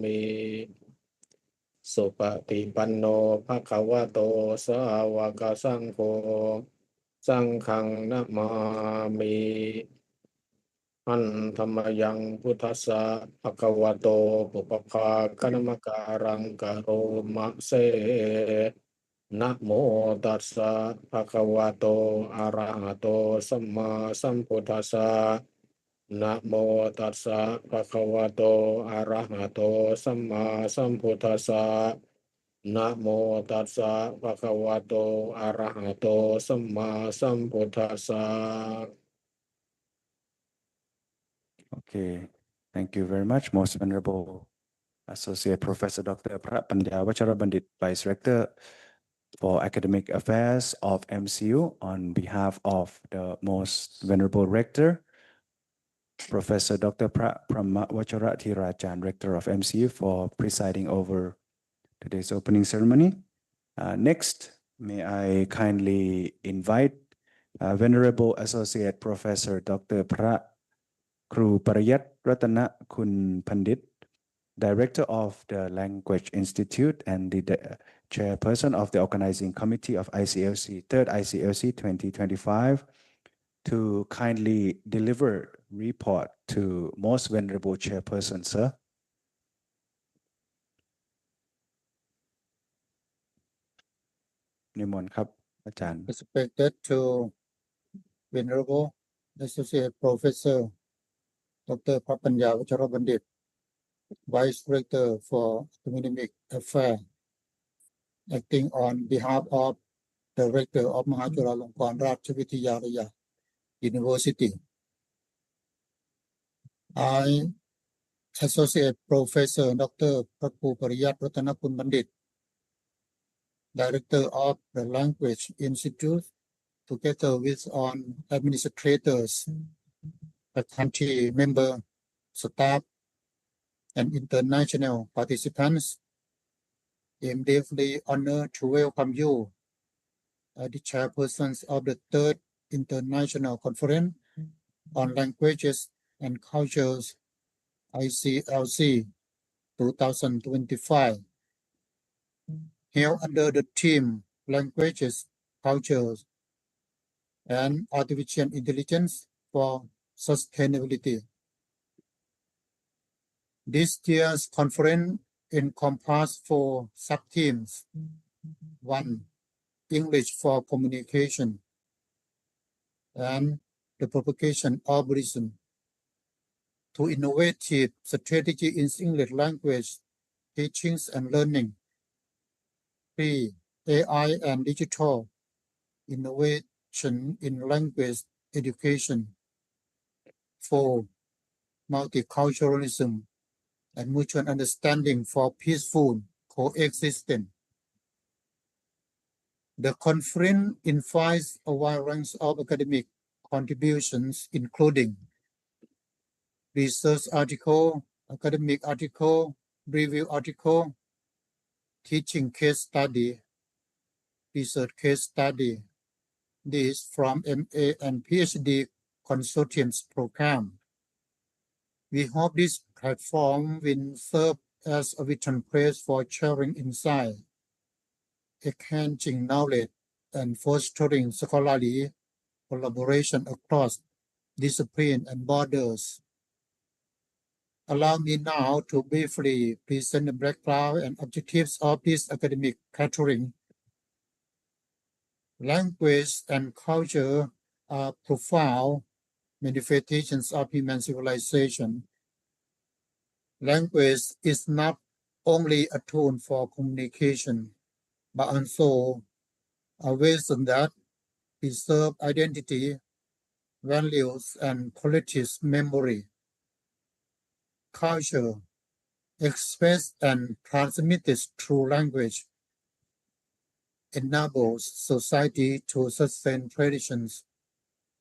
มิสุปฏิปันโนภควโตสาวกสังโฆสังฆังนะมามิอันธรรมยังพุทธัสสะภควโตปุปภาคณมการังกโรมะเสนะโมตัสสะภควโตอะระหะโตสัมมาสัมพุทธัสสะนะโมตัสสะภควโตอะระหะโตสัมมาสัมพุทธัสสะนะโมตัสสะภควโตอะระหะโตสัมมาสัมพุทธัสสะ Okay, thank you very much, Most Venerable Associate Professor Dr. Panya Vachara Bandit, Vice Rector for Academic Affairs of MCU, on behalf of the Most Venerable Rector, Professor Dr. Pramma Vachara Thirajan, Rector of MCU, for presiding over today's opening ceremony. Next, may I kindly invite Venerable Associate Professor Dr. Kru Parayat Ratana Kun Pandit, Director of the Language Institute and the Chairperson of the Organizing Committee of ICLC, 3rd ICLC 2025, to kindly deliver report to Most Venerable Chairperson, sir. Nimon Kap, Achan. Respected to Venerable Associate Professor Dr. Panya Vachara Bandit, Vice Rector for Academic Affairs, acting on behalf of the Rector of Mahachuralongkorn Ratchavidyalaya University. I, Associate Professor Dr. Prakru Pariyat Ratanakun Bandit, Director of the Language Institute, together with on administrators, faculty member, staff, and international participants, am deeply honored to welcome you as the chairpersons of the 3rd International Conference on Languages and Cultures, ICLC 2025, held under the theme Languages, Cultures, and Artificial Intelligence for Sustainability. This year's conference encompasses 4 sub-themes. 1. English for communication and the propagation of Buddhism. 2. Innovative strategy in English language teachings and learning. 3. AI and digital innovation in language education. 4. Multiculturalism and mutual understanding for peaceful coexistence. The conference invites a wide range of academic contributions, including research article, academic article, review article, teaching case study, research case study. This from MA and PhD consortiums program. We hope this platform will serve as a written place for sharing insight, exchanging knowledge, and fostering scholarly collaboration across discipline and borders. Allow me now to briefly present the background and objectives of this academic gathering. Language and culture are profound manifestations of human civilization. Language is not only a tool for communication, but also a wisdom that preserves identity, values, and collective memory. Culture, expressed and transmitted through language, enables society to sustain traditions,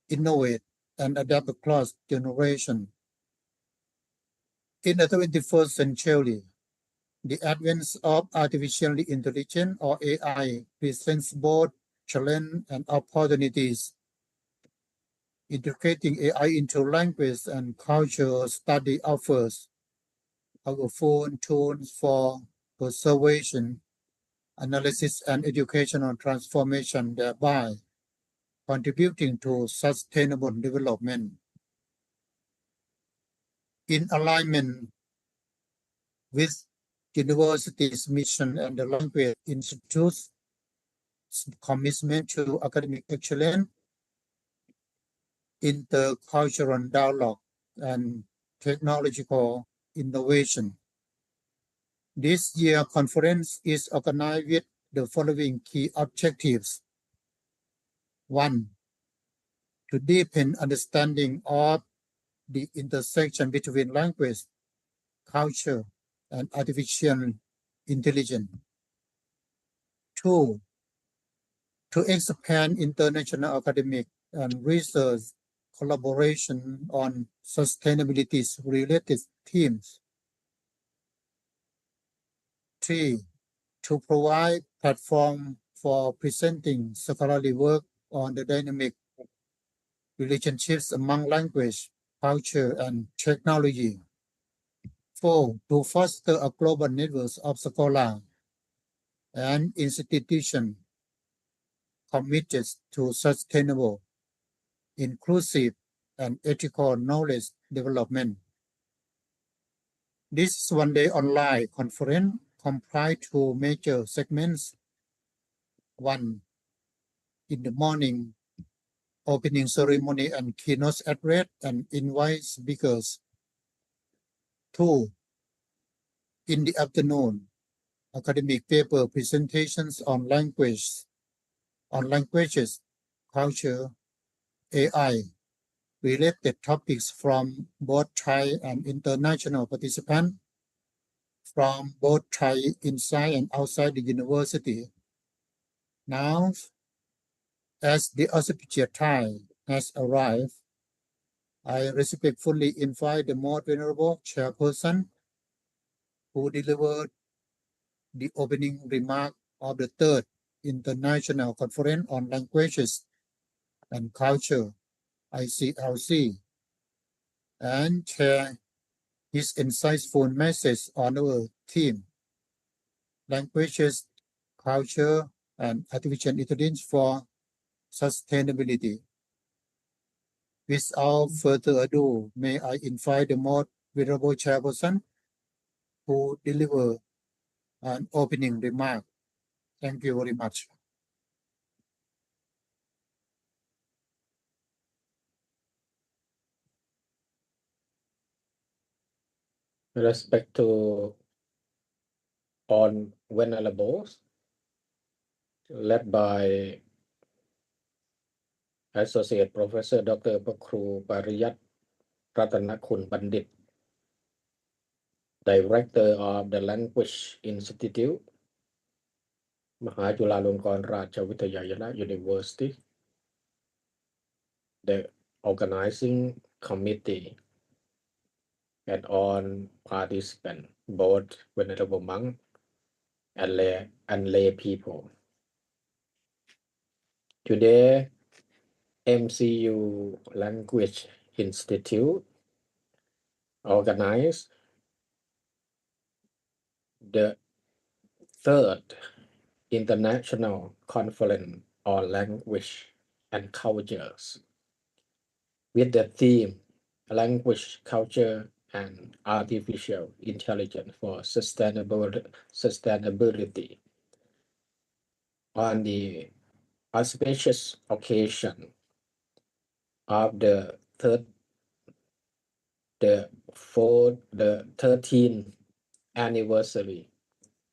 innovate, and adapt across generations. In the 21st century, the advent of artificial intelligence or AI presents both challenges and opportunities. Integrating AI into language and culture study offers powerful tools for preservation, analysis, and educational transformation, thereby contributing to sustainable development. In alignment with university's mission and the Language Institute's commitment to academic excellence, intercultural dialogue, and technological innovation. This year's conference is organized with the following key objectives. 1. To deepen understanding of the intersection between language, culture, and artificial intelligence. 2. To expand international academic and research collaboration on sustainability-related themes. 3. To provide platform for presenting scholarly work on the dynamic relationships among language, culture, and technology. 4. To foster a global network of scholars and institutions committed to sustainable, inclusive, and ethical knowledge development. This one-day online conference comprised two major segments. 1. In the morning, opening ceremony and keynote address and invite speakers. 2. In the afternoon, academic paper presentations on languages, culture, AI, related topics from both Thai and international participants from both Thai inside and outside the university. Now, as the auspicious time has arrived, I respectfully invite the most venerable chairperson who delivered the opening remark of the third International Conference on Languages and Culture, Iclc, and share his insightful message on our theme, Languages, Culture, and Artificial Intelligence for Sustainability. Without further ado, may I invite the most venerable chairperson who deliver an opening remark. Thank you very much. With respect to all venerables, led by Associate Professor Dr. พระครูปริยัติรัตนคุณบัณฑิต Director of the Language Institute มหาจุฬาลงกรณราชวิทยาลัย University, the organizing committee, and all participants, both venerable monk and lay people. Today, MCU Language Institute organized the third International Conference on Language and Cultures with the theme Language, Culture, and Artificial Intelligence for Sustainability on the auspicious occasion of the 13th anniversary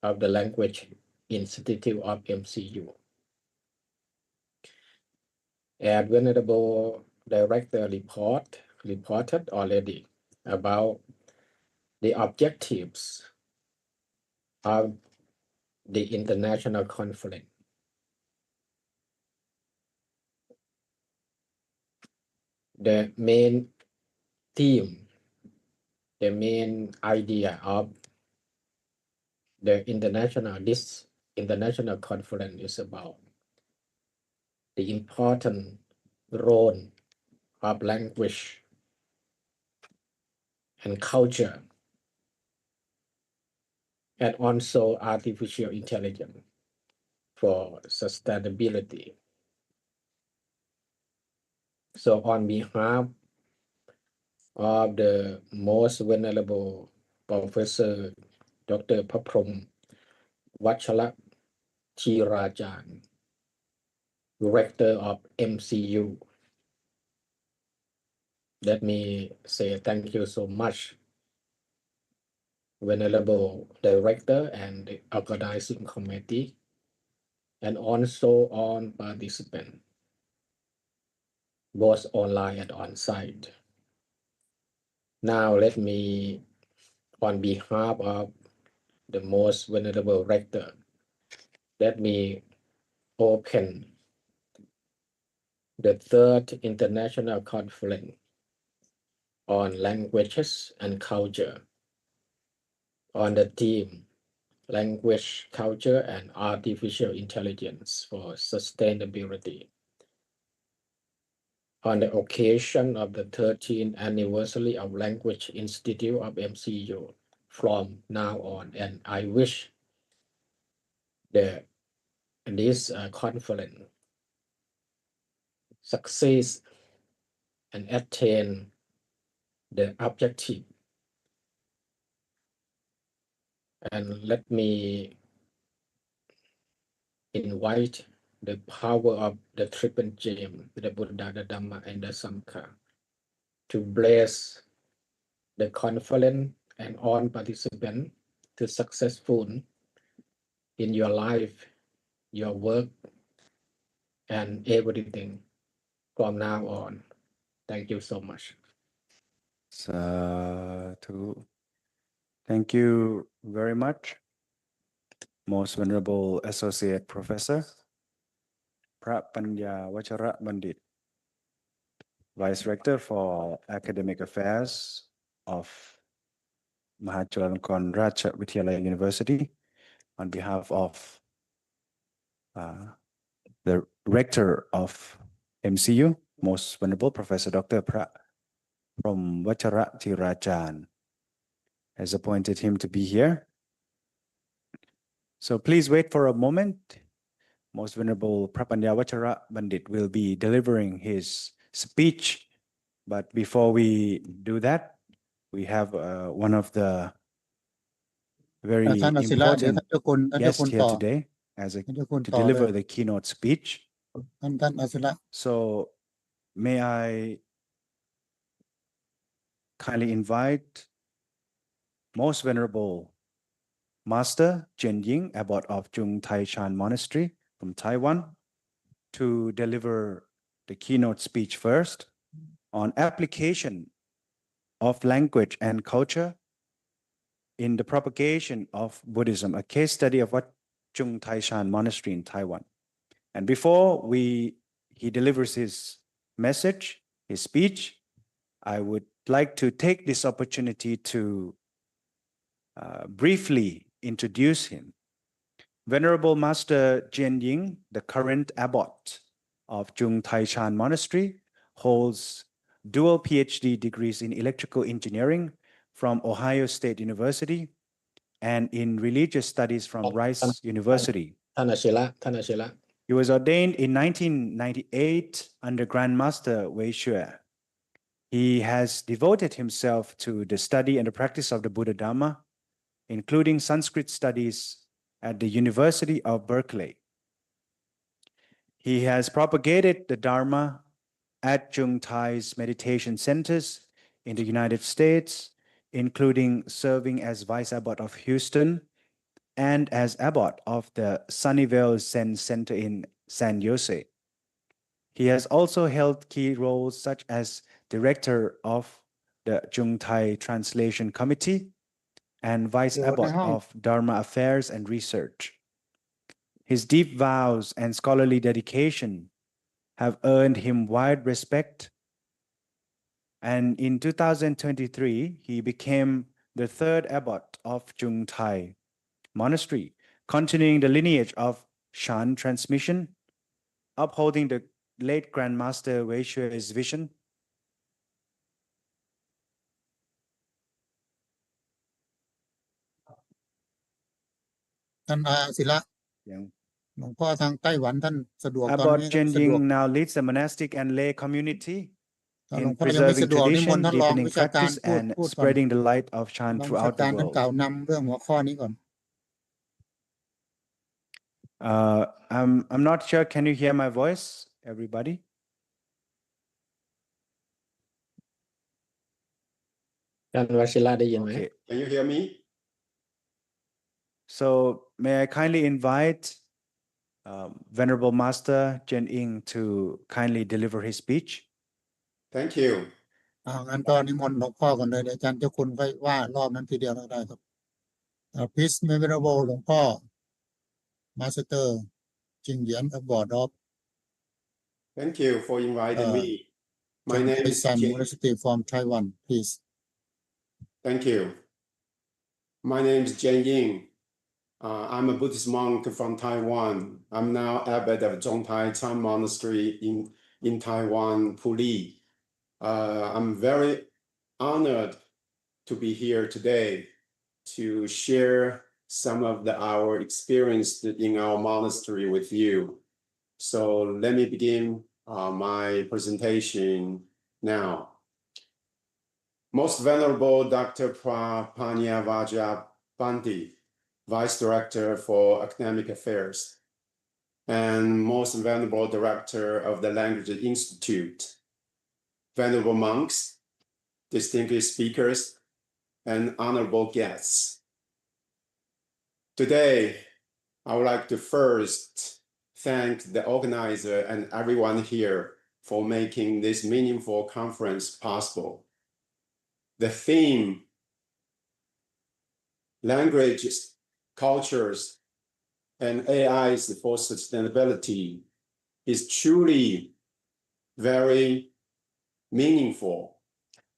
of the Language Institute of MCU. And Venerable Director reported already about the objectives of the international conference. The main theme, the main idea of this international conference is about the important role of language and culture and also artificial intelligence for sustainability. So on behalf of the most venerable Professor Dr. Paprom Vachara Chirajan, Director of MCU, let me say thank you so much, Venerable Director and the Organizing Committee, and also on participants, both online and on-site. Now let me, on behalf of the most venerable rector, let me open the third international conference on languages and culture on the theme language, culture, and artificial intelligence for sustainability. On the occasion of the 13th anniversary of Language Institute of MCU from now on, and I wish this conference succeeds and attain the objective. And let me invite the power of the triple gem, the Buddha, the Dhamma, and the Sangha, to bless the conference and all participants to successful in your life, your work, and everything from now on. Thank you so much. Sadhu. Thank you very much, Most Venerable Associate Professor Phra Panya Vachara Bandit, Vice Rector for Academic Affairs of Mahachulalongkorn Racha Vidyalaya University, on behalf of the Rector of MCU, Most Venerable Professor Dr. Phra from Vachara Chirajan, has appointed him to be here. So please wait for a moment. Most Venerable Phra Panya Vachara Bandit will be delivering his speech. But before we do that, we have one of the very ท่านอศิระเดี๋ยว important ท่านเจ้าคุณ guests here ต่อ today as ท่านเจ้าคุณ to ต่อเลย deliver the keynote speech. ท่านอศิระ So may I kindly invite Most Venerable Master Chen Ying, Abbot of Chung Tai Shan Monastery from Taiwan, to deliver the keynote speech first on application of language and culture in the propagation of Buddhism, a case study of what Chung Tai Shan Monastery in Taiwan. And before he delivers his message, his speech, I would like to take this opportunity to briefly introduce him. Venerable Master Jian Ying, the current abbot of Chung Tai Shan Monastery, holds dual PhD degrees in electrical engineering from Ohio State University and in religious studies from Rice University. ท่านอศิระ He was ordained in 1998 under Grandmaster Wei Xue. He has devoted himself to the study and the practice of the Buddha Dhamma, including Sanskrit studies at the University of Berkeley. He has propagated the Dharma at Chung Thai's meditation centers in the United States, including serving as Vice Abbot of Houston and as Abbot of the Sunnyvale Zen Center in San Jose. He has also held key roles such as Director of the Chung Thai Translation Committee and Vice Abbot of Dharma Affairs and Research. His deep vows and scholarly dedication have earned him wide respect, and in 2023, he became the third abbot of Chung Thai Monastery, continuing the lineage of Shan transmission, upholding the late Grandmaster Wei Xue's vision. ท่านศิระ ยัง หลวงพ่อทางไต้หวันท่านสะดวกตอน About นี้ Chen สะดวก Ying now leads the monastic and lay community ถ้าหลวง in พ่อยังไม่ preserving สะดวกนิมน tradition, ต์ท่านรอง deepening วิชาการ practice, พูด and ก่อน spreading the light of Chan รองวิชา throughout การ the ท่านกล่าว world. นำเรื่องหัวข้อนี้ก่อน I'm not sure. Can you hear my voice, everybody? ท่านวชิระได้ยินไหม Okay. Can you hear me? So may I kindly invite Venerable Master Chen Ying to kindly deliver his speech. Thank you. งั้นก็นิมนต์หลวงพ่อก่อนเลยเดี๋ยวอาจารย์เจ้าคุณค่อยว่ารอบนั้นทีเดียวเราได้ครับPlease Venerable หลวงพ่อ Master จิงเหยียน Board of Thank you for inviting me. My name is San Jin. University from Taiwan please Thank you. My name is Jian Ying. I'm a Buddhist monk from Taiwan. I'm now abbot of Zhongtai Chan Monastery in Taiwan, Puli. I'm very honored to be here today to share some of our experience in our monastery with you. So let me begin my presentation now. Most Venerable Dr. Prapanya Vajrapanti, Vice Director for Academic Affairs, and Most Venerable Director of the Language Institute, Venerable monks, distinguished speakers, and honorable guests. Today, I would like to first thank the organizer and everyone here for making this meaningful conference possible. The theme, languages, cultures, and AIs for sustainability is truly very meaningful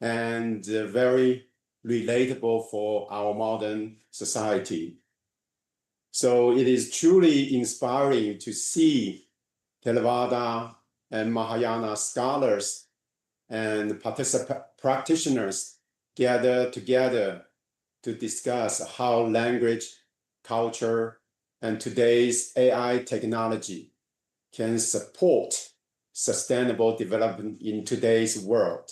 and very relatable for our modern society. So it is truly inspiring to see Theravada and Mahayana scholars and practitioners gather together to discuss how language, culture, and today's AI technology can support sustainable development in today's world.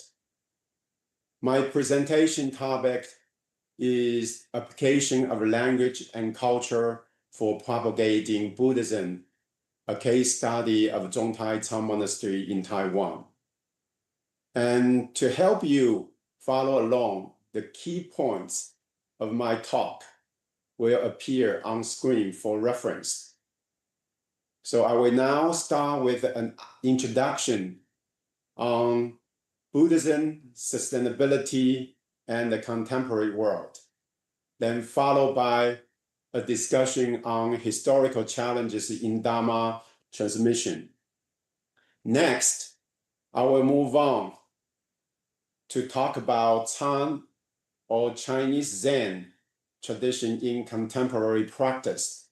My presentation topic is application of language and culture for propagating Buddhism, a case study of Zhongtai Chan Monastery in Taiwan. And to help you follow along, the key points of my talk will appear on screen for reference. So I will now start with an introduction on Buddhism, sustainability, and the contemporary world, then followed by a discussion on historical challenges in Dharma transmission. Next, I will move on to talk about Chan or Chinese Zen tradition in contemporary practice,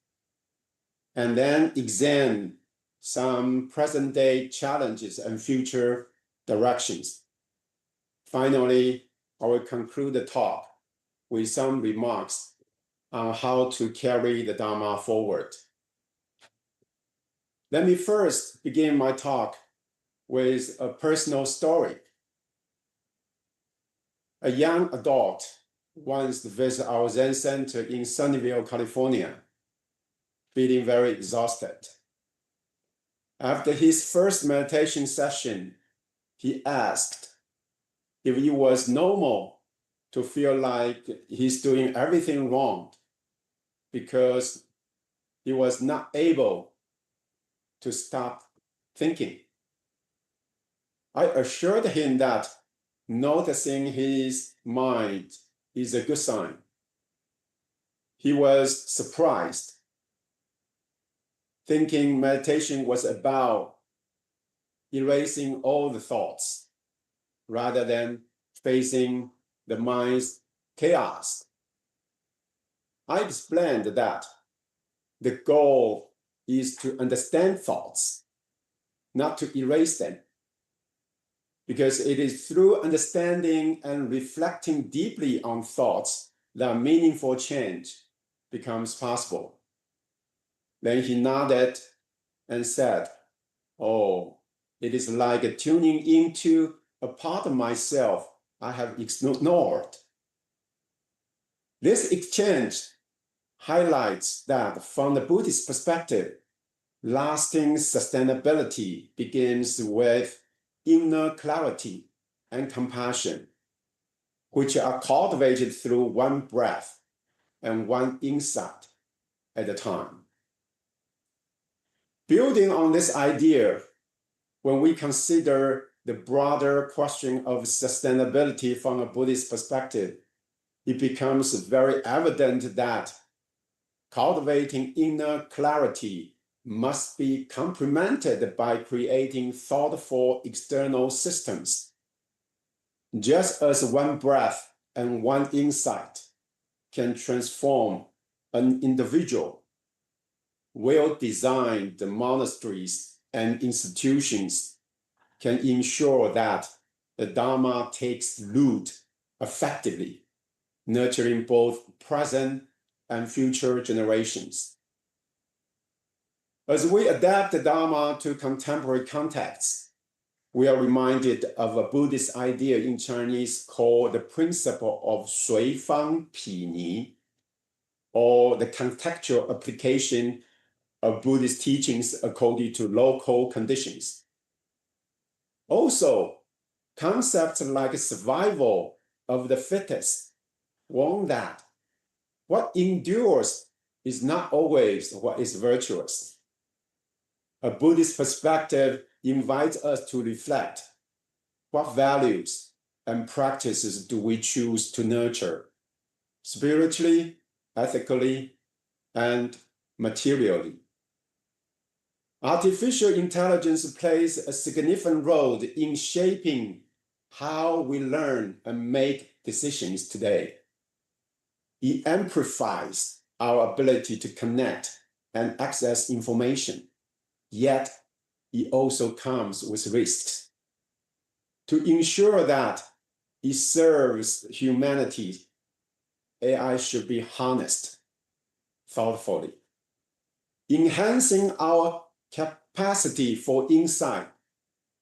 and then examine some present-day challenges and future directions. Finally, I will conclude the talk with some remarks on how to carry the Dharma forward. Let me first begin my talk with a personal story. A young adult once visited our Zen center in Sunnyvale, California, feeling very exhausted. After his first meditation session, he asked if it was normal to feel like he's doing everything wrong because he was not able to stop thinking. I assured him that noticing his mind is a good sign. He was surprised, thinking meditation was about erasing all the thoughts rather than facing the mind's chaos. I explained that the goal is to understand thoughts, not to erase them, because it is through understanding and reflecting deeply on thoughts that meaningful change becomes possible. Then he nodded and said, "Oh, it is like tuning into a part of myself I have ignored." This exchange highlights that from the Buddhist perspective, lasting sustainability begins with inner clarity and compassion, which are cultivated through one breath and one insight at a time. Building on this idea, when we consider the broader question of sustainability from a Buddhist perspective, it becomes very evident that cultivating inner clarity must be complemented by creating thoughtful external systems. Just as one breath and one insight can transform an individual, well-designed monasteries and institutions can ensure that the Dharma takes root effectively, nurturing both present and future generations. As we adapt the Dharma to contemporary contexts, we are reminded of a Buddhist idea in Chinese called the principle of 随方毗尼, or the contextual application of Buddhist teachings according to local conditions. Also, concepts like survival of the fittest warn that what endures is not always what is virtuous. A Buddhist perspective invites us to reflect what values and practices do we choose to nurture, spiritually, ethically, and materially. Artificial intelligence plays a significant role in shaping how we learn and make decisions today. It amplifies our ability to connect and access information, yet it also comes with risks. To ensure that it serves humanity, AI should be harnessed thoughtfully, enhancing our capacity for insight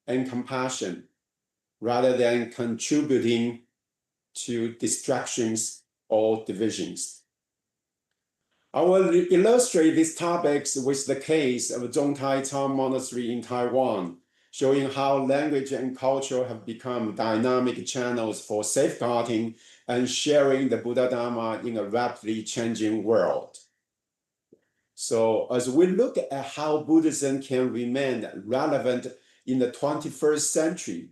and compassion rather than contributing to distractions or divisions. I will illustrate these topics with the case of Zhongtai Town Monastery in Taiwan, showing how language and culture have become dynamic channels for safeguarding and sharing the Buddha Dharma in a rapidly changing world. So as we look at how Buddhism can remain relevant in the 21st century,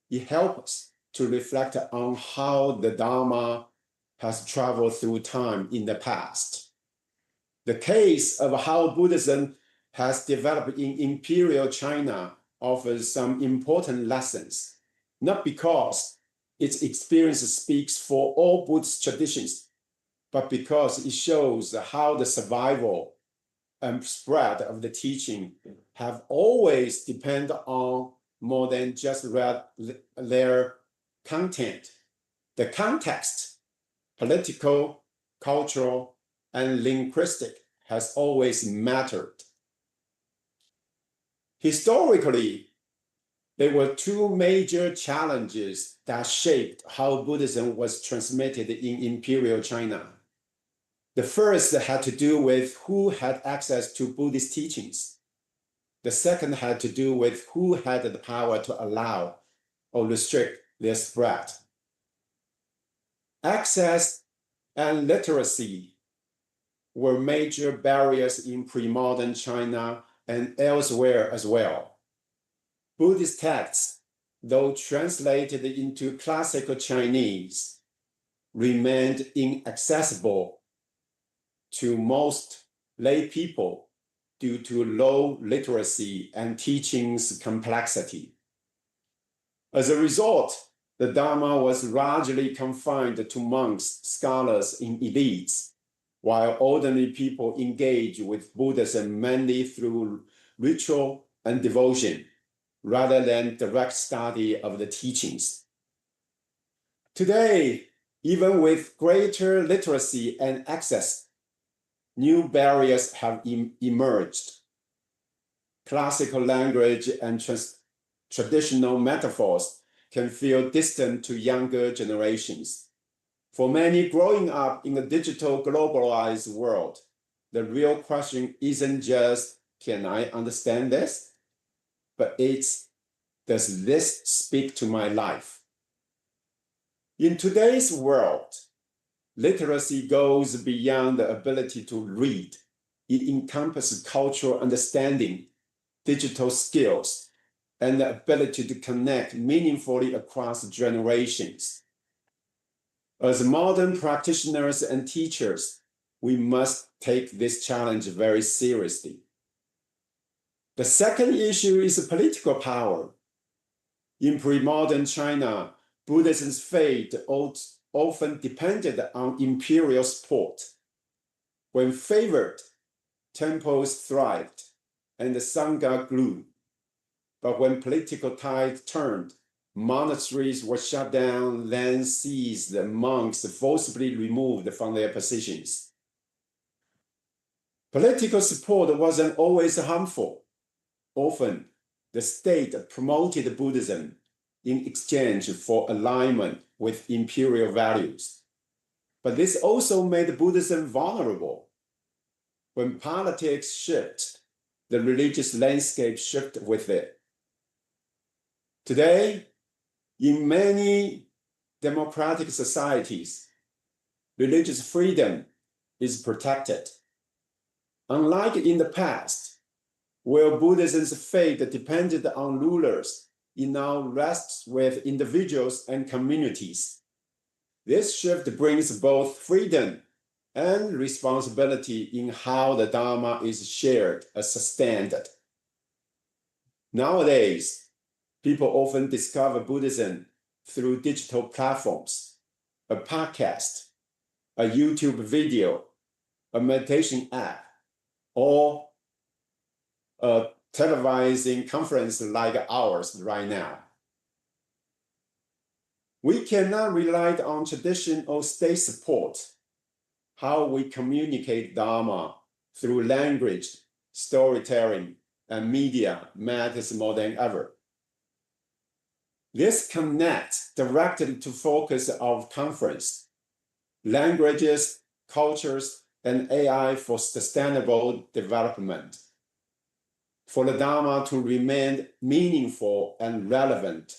it helps us to reflect on how the Dharma has traveled through time in the past. The case of how Buddhism has developed in Imperial China offers some important lessons, not because its experience speaks for all Buddhist traditions, but because it shows how the survival and spread of the teaching have always depended on more than just their content. The context, political, cultural, and linguistic, has always mattered. Historically, there were two major challenges that shaped how Buddhism was transmitted in Imperial China. The first had to do with who had access to Buddhist teachings. The second had to do with who had the power to allow or restrict their spread. Access and literacy were major barriers in pre-modern China and elsewhere as well. Buddhist texts, though translated into classical Chinese, remained inaccessible to most lay people due to low literacy and teaching's complexity. As a result, the Dharma was largely confined to monks, scholars, and elites, while ordinary people engage with Buddhism mainly through ritual and devotion, rather than direct study of the teachings. Today, even with greater literacy and access, new barriers have emerged. Classical language and traditional metaphors can feel distant to younger generations. For many growing up in a digital globalized world, the real question isn't just, can I understand this? But it's, does this speak to my life? In today's world, literacy goes beyond the ability to read. It encompasses cultural understanding, digital skills, and the ability to connect meaningfully across generations. As modern practitioners and teachers, we must take this challenge very seriously. The second issue is political power. In pre-modern China, Buddhism's fate often depended on imperial support. When favored, temples thrived and the Sangha grew. But when political tide turned, monasteries were shut down, lands seized, and monks forcibly removed from their positions. Political support wasn't always harmful. Often, the state promoted Buddhism in exchange for alignment with imperial values. But this also made Buddhism vulnerable. When politics shift, the religious landscape shifted with it. Today, in many democratic societies, religious freedom is protected. Unlike in the past, where Buddhism's fate depended on rulers, it now rests with individuals and communities. This shift brings both freedom and responsibility in how the Dharma is shared as a standard. Nowadays, people often discover Buddhism through digital platforms, a podcast, a YouTube video, a meditation app, or a televising conference like ours right now. We cannot rely on tradition or state support. How we communicate Dharma through language, storytelling, and media matters more than ever. This connects directly to focus of conference, languages, cultures, and AI for sustainable development. For the Dharma to remain meaningful and relevant,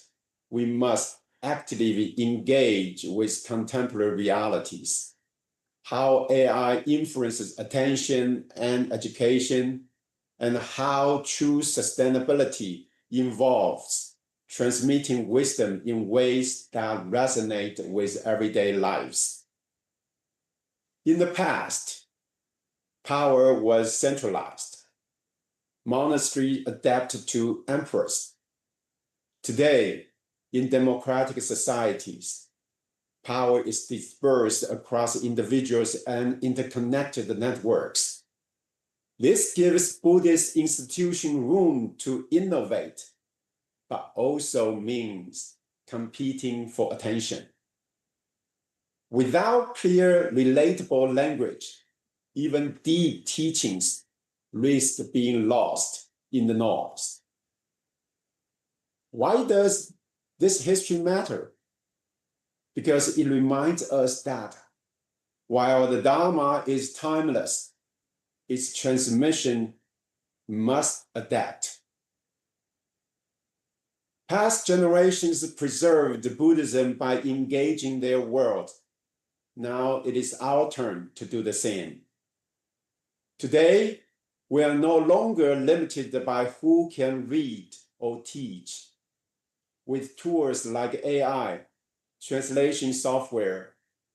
we must actively engage with contemporary realities. How AI influences attention and education, and how true sustainability involves transmitting wisdom in ways that resonate with everyday lives. In the past, power was centralized. Monasteries adapted to emperors. Today, in democratic societies, power is dispersed across individuals and interconnected networks. This gives Buddhist institutions room to innovate, but also means competing for attention. Without clear, relatable language, even deep teachings risk being lost in the noise. Why does this history matter? Because it reminds us that while the Dharma is timeless, its transmission must adapt. Past generations preserved Buddhism by engaging their world. Now it is our turn to do the same. Today, we are no longer limited by who can read or teach. With tools like AI, translation software,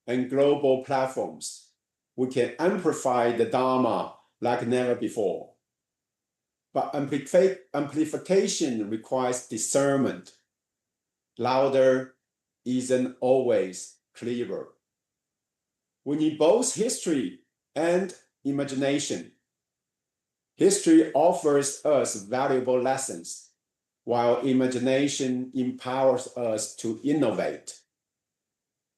and global platforms, we can amplify the Dharma like never before. But amplification requires discernment. Louder isn't always clearer. We need both history and imagination. History offers us valuable lessons, while imagination empowers us to innovate.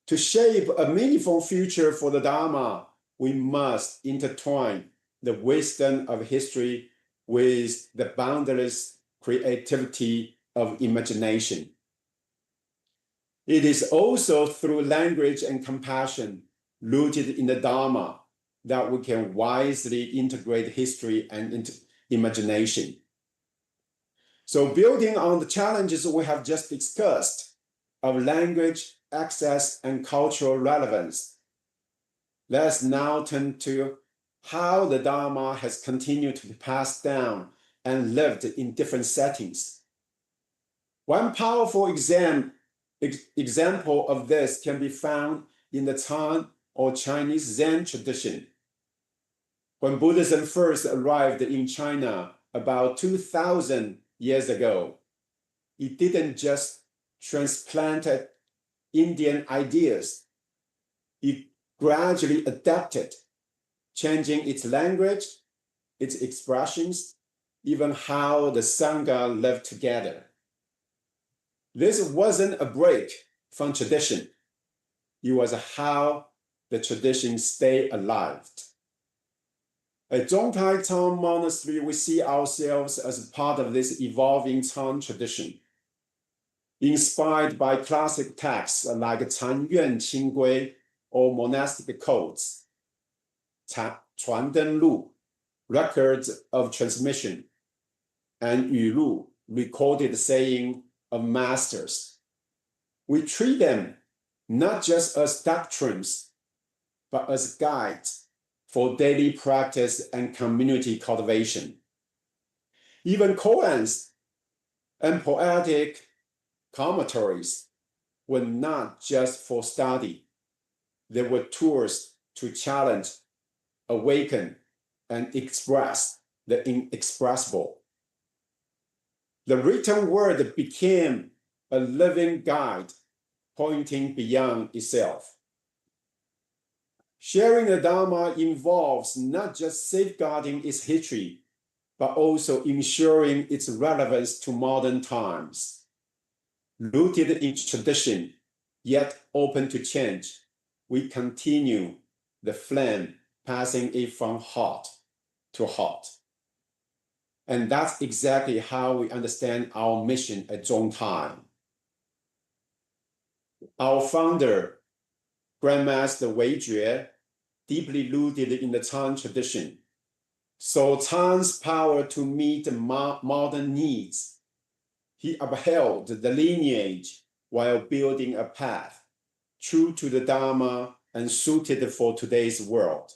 To shape a meaningful future for the Dharma, we must intertwine the wisdom of history with the boundless creativity of imagination. It is also through language and compassion rooted in the Dharma that we can wisely integrate history and imagination. So building on the challenges we have just discussed of language, access, and cultural relevance, let us now turn to how the Dharma has continued to be passed down and lived in different settings. One powerful example of this can be found in the Tang or Chinese Zen tradition. When Buddhism first arrived in China about 2,000 years ago, it didn't just transplant Indian ideas. It gradually adapted, changing its language, its expressions, even how the Sangha lived together. This wasn't a break from tradition. It was how the tradition stayed alive. At Zhongtai Tang Monastery, we see ourselves as part of this evolving Tang tradition. Inspired by classic texts like Chan Yuan Qing Gui or monastic codes, Chuan Den Lu, records of transmission, and Yu Lu, recorded saying of masters. We treat them not just as doctrines, but as guides for daily practice and community cultivation. Even koans and poetic commentaries were not just for study. They were tools to challenge, awaken, and express the inexpressible. The written word became a living guide pointing beyond itself. Sharing the Dharma involves not just safeguarding its history, but also ensuring its relevance to modern times. Rooted in tradition, yet open to change, we continue the flame, passing it from heart to heart. And that's exactly how we understand our mission at Zhongtai. Our founder, Grandmaster Wei Jue, deeply rooted in the Tang tradition, saw Tang's power to meet modern needs. He upheld the lineage while building a path true to the Dharma and suited for today's world.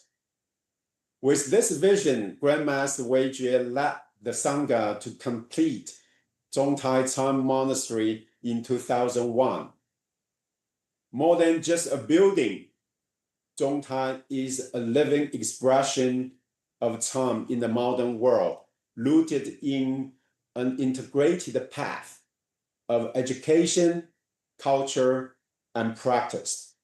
With this vision, Grandmaster Wei Jue led the Sangha to complete Zhongtai Tang Monastery in 2001. More than just a building, Zhongtai is a living expression of Tang in the modern world, rooted in an integrated path of education, culture, and practice.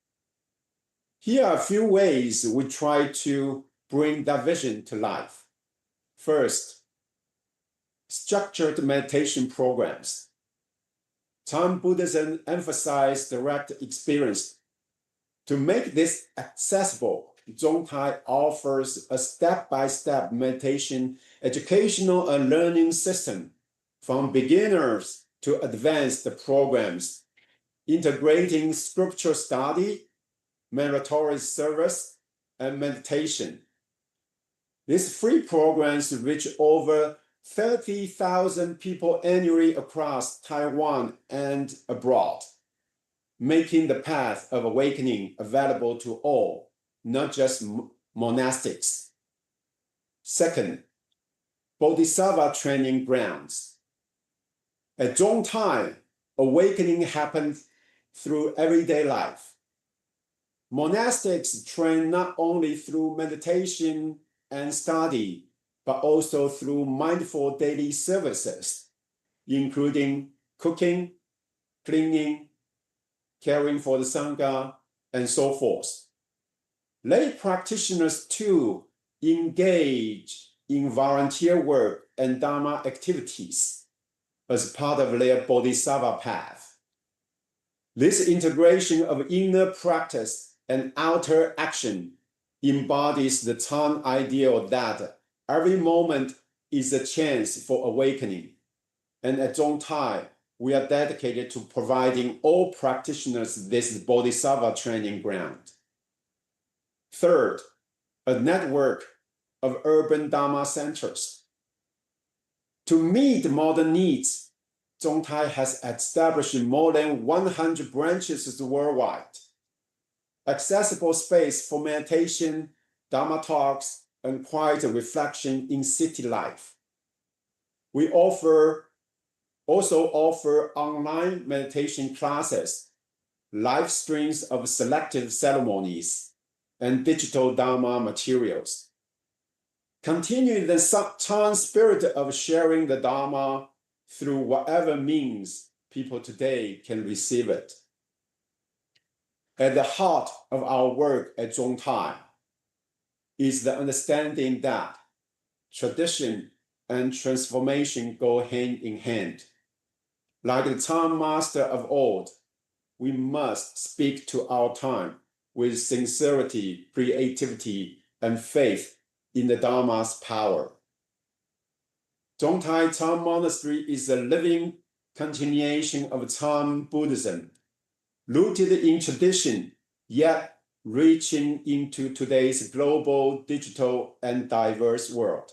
Here are a few ways we try to bring that vision to life. First, structured meditation programs. Tang Buddhism emphasized direct experience. To make this accessible, Zhongtai offers a step-by-step meditation, educational and learning system from beginners to advanced programs, integrating scripture study, mandatory service, and meditation. These free programs reach over 30,000 people annually across Taiwan and abroad, making the path of awakening available to all, not just monastics. Second, Bodhisattva training grounds. At Zhongtai, awakening happens through everyday life. Monastics train not only through meditation and study, but also through mindful daily services, including cooking, cleaning, caring for the Sangha, and so forth. Lay practitioners too engage in volunteer work and Dharma activities as part of their Bodhisattva path. This integration of inner practice and outer action embodies the Chan ideal that every moment is a chance for awakening. And at Zhongtai, we are dedicated to providing all practitioners this Bodhisattva training ground. Third, a network of urban Dharma centers. To meet modern needs, Zhongtai has established more than 100 branches worldwide. Accessible space for meditation, Dharma talks, and quiet reflection in city life. We also offer online meditation classes, live streams of selected ceremonies, and digital Dharma materials. Continuing the Chan spirit of sharing the Dharma through whatever means people today can receive it. At the heart of our work at Zhongtai is the understanding that tradition and transformation go hand in hand. Like the Chan master of old, we must speak to our time with sincerity, creativity, and faith in the Dharma's power. Zhongtai Chan Monastery is a living continuation of Chan Buddhism, rooted in tradition, yet reaching into today's global, digital, and diverse world.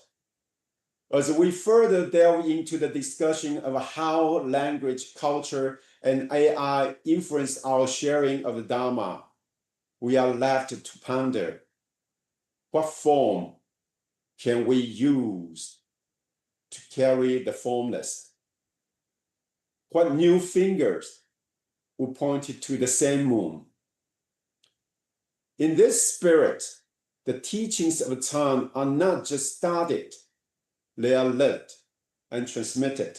As we further delve into the discussion of how language, culture, and AI influence our sharing of the Dharma, we are left to ponder: what form can we use to carry the formless? What new fingers will point to the same moon? In this spirit, the teachings of Chan are not just studied, they are lived and transmitted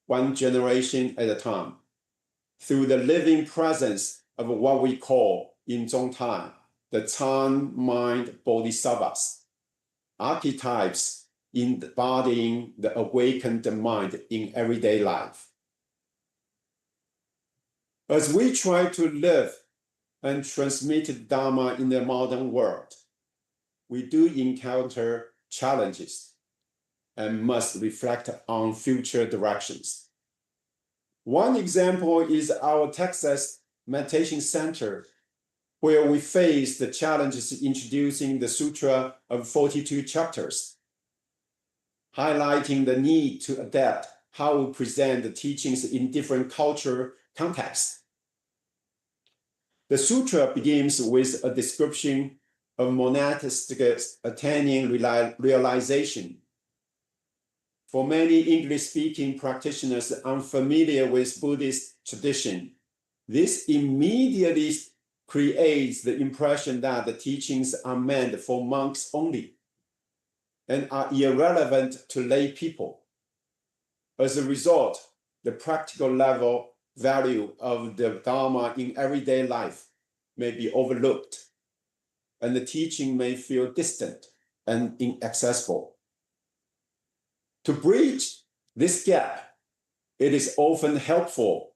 one generation at a time through the living presence of what we call in Zhongtai the Chan mind bodhisattvas, archetypes embodying the awakened mind in everyday life. As we try to live and transmit Dharma in the modern world, we do encounter challenges and must reflect on future directions. One example is our Texas Meditation Center, where we face the challenges introducing the Sutra of 42 chapters, highlighting the need to adapt how we present the teachings in different cultural contexts. The sutra begins with a description of monastic attaining realization. For many English-speaking practitioners unfamiliar with Buddhist tradition, this immediately creates the impression that the teachings are meant for monks only and are irrelevant to lay people. As a result, the practical level value of the Dharma in everyday life may be overlooked, and the teaching may feel distant and inaccessible. To bridge this gap, it is often helpful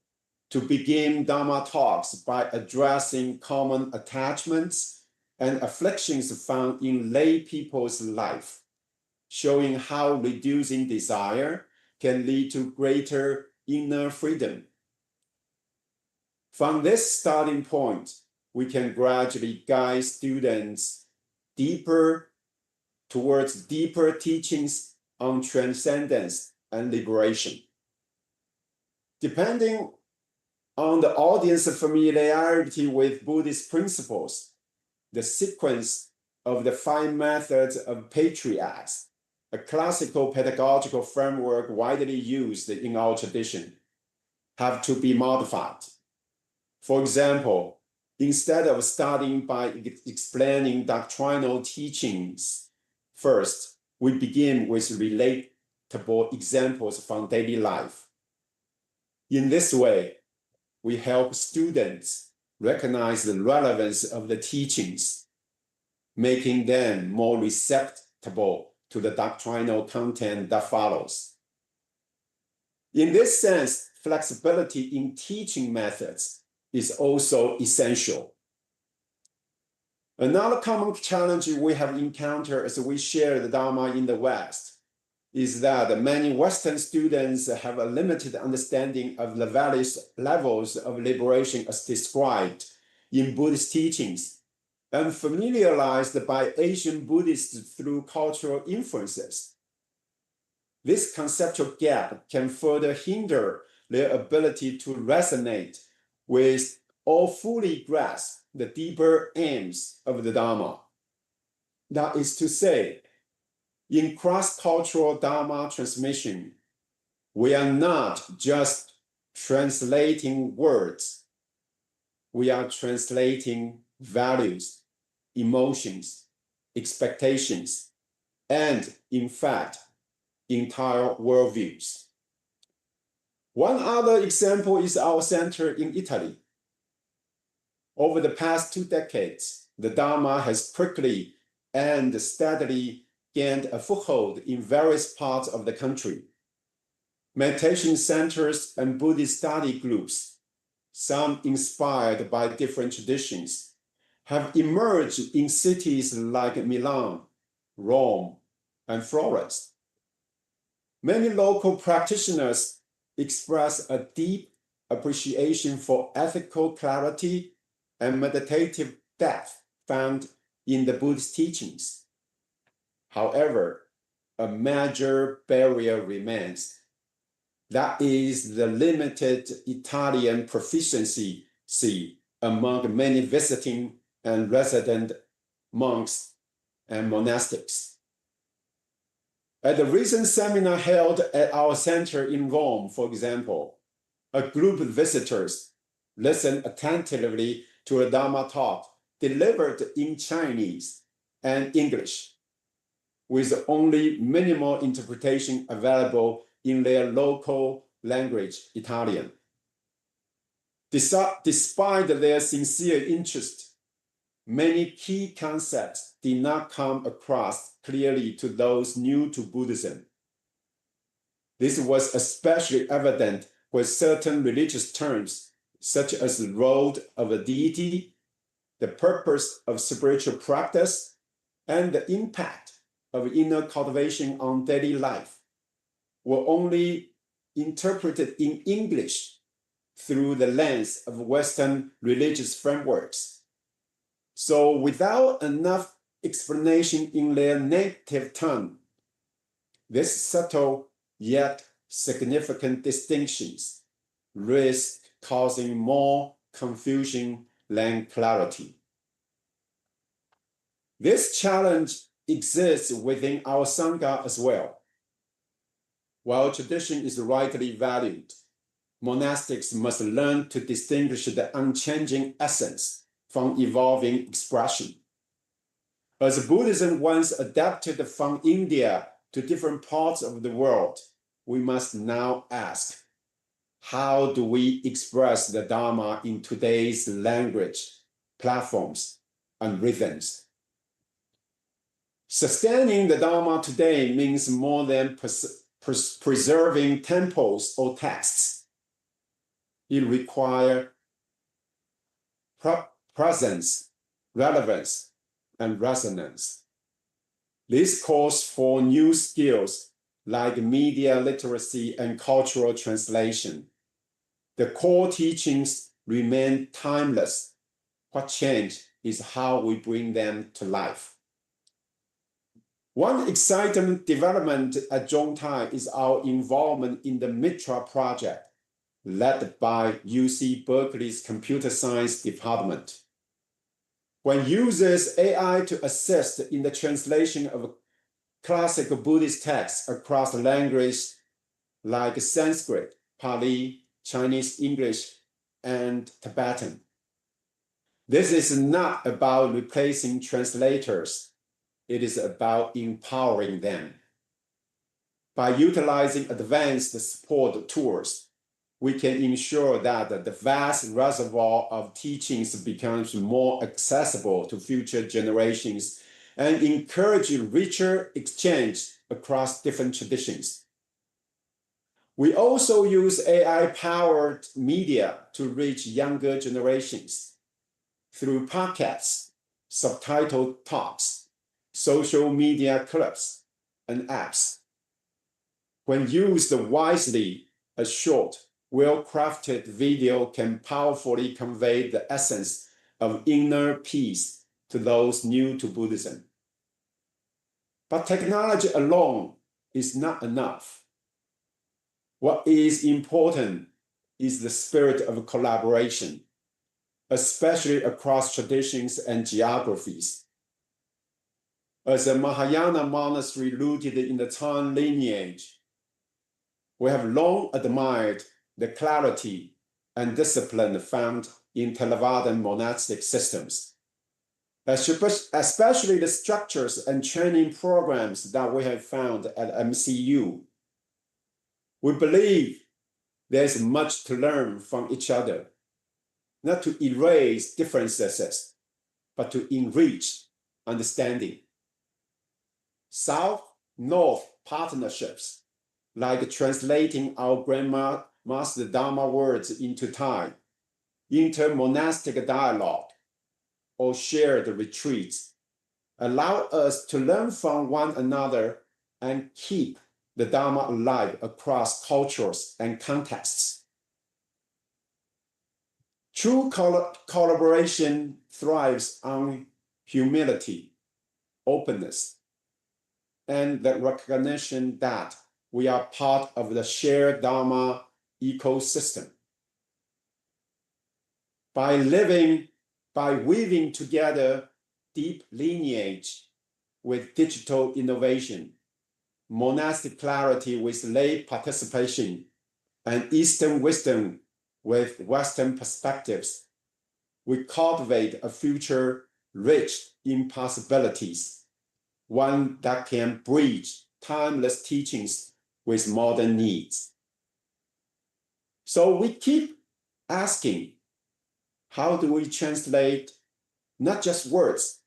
to begin Dharma talks by addressing common attachments and afflictions found in lay people's life, showing how reducing desire can lead to greater inner freedom. From this starting point, we can gradually guide students towards deeper teachings on transcendence and liberation. Depending on the audience's familiarity with Buddhist principles, the sequence of the 5 methods of patriarchs, a classical pedagogical framework widely used in our tradition, have to be modified. For example, instead of starting by explaining doctrinal teachings, first, we begin with relatable examples from daily life. In this way, we help students recognize the relevance of the teachings, making them more receptive to the doctrinal content that follows. In this sense, flexibility in teaching methods is also essential. Another common challenge we have encountered as we share the Dharma in the West is that many Western students have a limited understanding of the various levels of liberation as described in Buddhist teachings and familiarized by Asian Buddhists through cultural influences. This conceptual gap can further hinder their ability to resonate with or fully grasp the deeper aims of the Dharma. That is to say, in cross-cultural Dharma transmission, we are not just translating words, we are translating values, emotions, expectations, and in fact, entire worldviews. One other example is our center in Italy. Over the past 2 decades, the Dharma has quickly and steadily gained a foothold in various parts of the country. Meditation centers and Buddhist study groups, some inspired by different traditions, have emerged in cities like Milan, Rome, and Florence. Many local practitioners express a deep appreciation for ethical clarity and meditative depth found in the Buddhist teachings. However, a major barrier remains. That is the limited Italian proficiency among many visiting and resident monks and monastics. At the recent seminar held at our center in Rome, for example, a group of visitors listened attentively to a Dharma talk delivered in Chinese and English, with only minimal interpretation available in their local language, Italian. Despite their sincere interest, many key concepts did not come across clearly to those new to Buddhism. This was especially evident with certain religious terms, such as the role of a deity, the purpose of spiritual practice, and the impact of inner cultivation on daily life, were only interpreted in English through the lens of Western religious frameworks. So without enough explanation in their native tongue, this subtle yet significant distinctions risk causing more confusion than clarity. This challenge exists within our Sangha as well. While tradition is rightly valued, monastics must learn to distinguish the unchanging essence from evolving expression. As Buddhism once adapted from India to different parts of the world, we must now ask, how do we express the Dharma in today's language, platforms, and rhythms? Sustaining the Dharma today means more than preserving temples or texts. It requires presence, relevance, and resonance. This calls for new skills like media literacy and cultural translation. The core teachings remain timeless. What changed is how we bring them to life. One exciting development at Zhongtai is our involvement in the Mitra project, led by UC Berkeley's Computer Science Department. When users AI to assist in the translation of classical Buddhist texts across languages like Sanskrit, Pali, Chinese English, and Tibetan. This is not about replacing translators. It is about empowering them. By utilizing advanced support tools, we can ensure that the vast reservoir of teachings becomes more accessible to future generations and encourage richer exchange across different traditions. We also use AI-powered media to reach younger generations. Through podcasts, subtitled talks, social media clips, and apps. When used wisely, a short, well-crafted video can powerfully convey the essence of inner peace to those new to Buddhism. But technology alone is not enough. What is important is the spirit of collaboration, especially across traditions and geographies. As a Mahayana monastery rooted in the Tang lineage, we have long admired the clarity and discipline found in Theravadan monastic systems, especially the structures and training programs that we have found at MCU. We believe there's much to learn from each other, not to erase differences, but to enrich understanding. South-North partnerships, like translating our Grandmaster Dharma words into Thai, inter-monastic dialogue, or shared retreats, allow us to learn from one another and keep the Dharma alive across cultures and contexts. True collaboration thrives on humility, openness, and the recognition that we are part of the shared Dharma ecosystem. By weaving together deep lineage with digital innovation, monastic clarity with lay participation, and Eastern wisdom with Western perspectives, we cultivate a future rich in possibilities, one that can bridge timeless teachings with modern needs. So we keep asking, how do we translate not just words,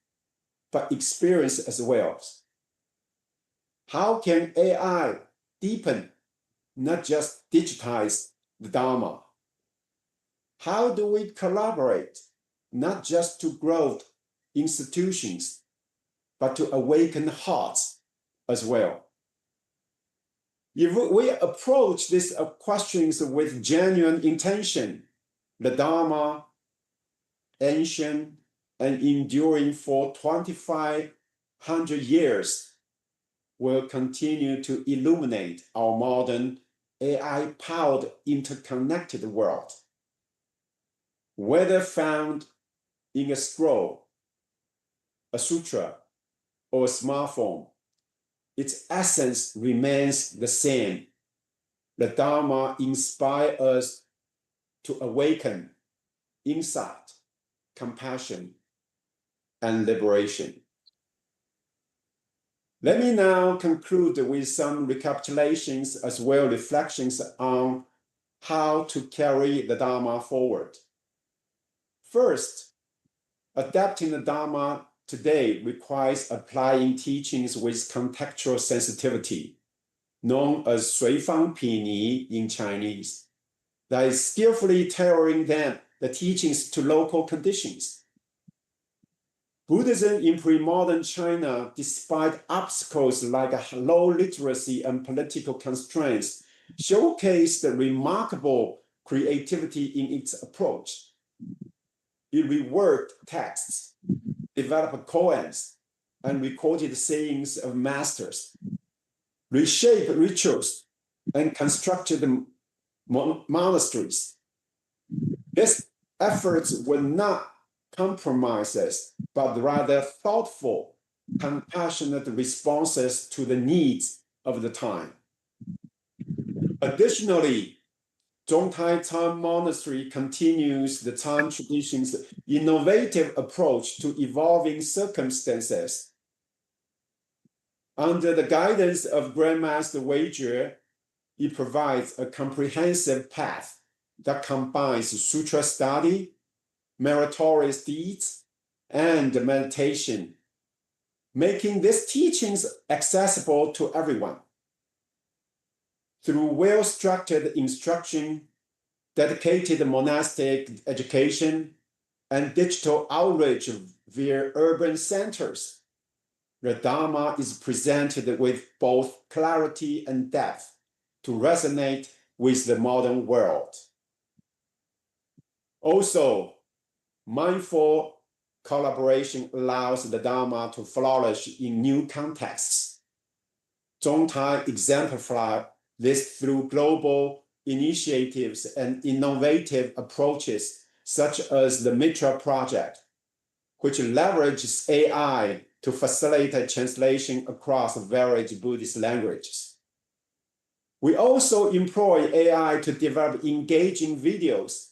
but experience as well? How can AI deepen, not just digitize the Dharma? How do we collaborate, not just to grow institutions, but to awaken hearts as well? If we approach these questions with genuine intention, the Dharma, ancient and enduring for 2,500 years, will continue to illuminate our modern AI-powered interconnected world. Whether found in a scroll, a sutra, or a smartphone, its essence remains the same. The Dharma inspires us to awaken insight, compassion, and liberation. Let me now conclude with some recapitulations as well as reflections on how to carry the Dharma forward. First, adapting the Dharma today requires applying teachings with contextual sensitivity, known as 随方毗尼 in Chinese, that is skillfully tailoring the teachings to local conditions. Buddhism in pre-modern China, despite obstacles like low literacy and political constraints, showcased remarkable creativity in its approach. It reworked texts, developed koans, and recorded sayings of masters, reshaped rituals, and constructed monasteries. These efforts were not compromises, but rather thoughtful, compassionate responses to the needs of the time. Additionally, Zhongtai Tang Monastery continues the Tang tradition's innovative approach to evolving circumstances. Under the guidance of Grandmaster Weijue, it provides a comprehensive path that combines sutra study, meritorious deeds, and meditation, making these teachings accessible to everyone. Through well-structured instruction, dedicated monastic education, and digital outreach via urban centers, the Dharma is presented with both clarity and depth to resonate with the modern world. Also, mindful collaboration allows the Dharma to flourish in new contexts. Zhongtai exemplifies this through global initiatives and innovative approaches such as the Mitra project, which leverages AI to facilitate translation across various Buddhist languages. We also employ AI to develop engaging videos,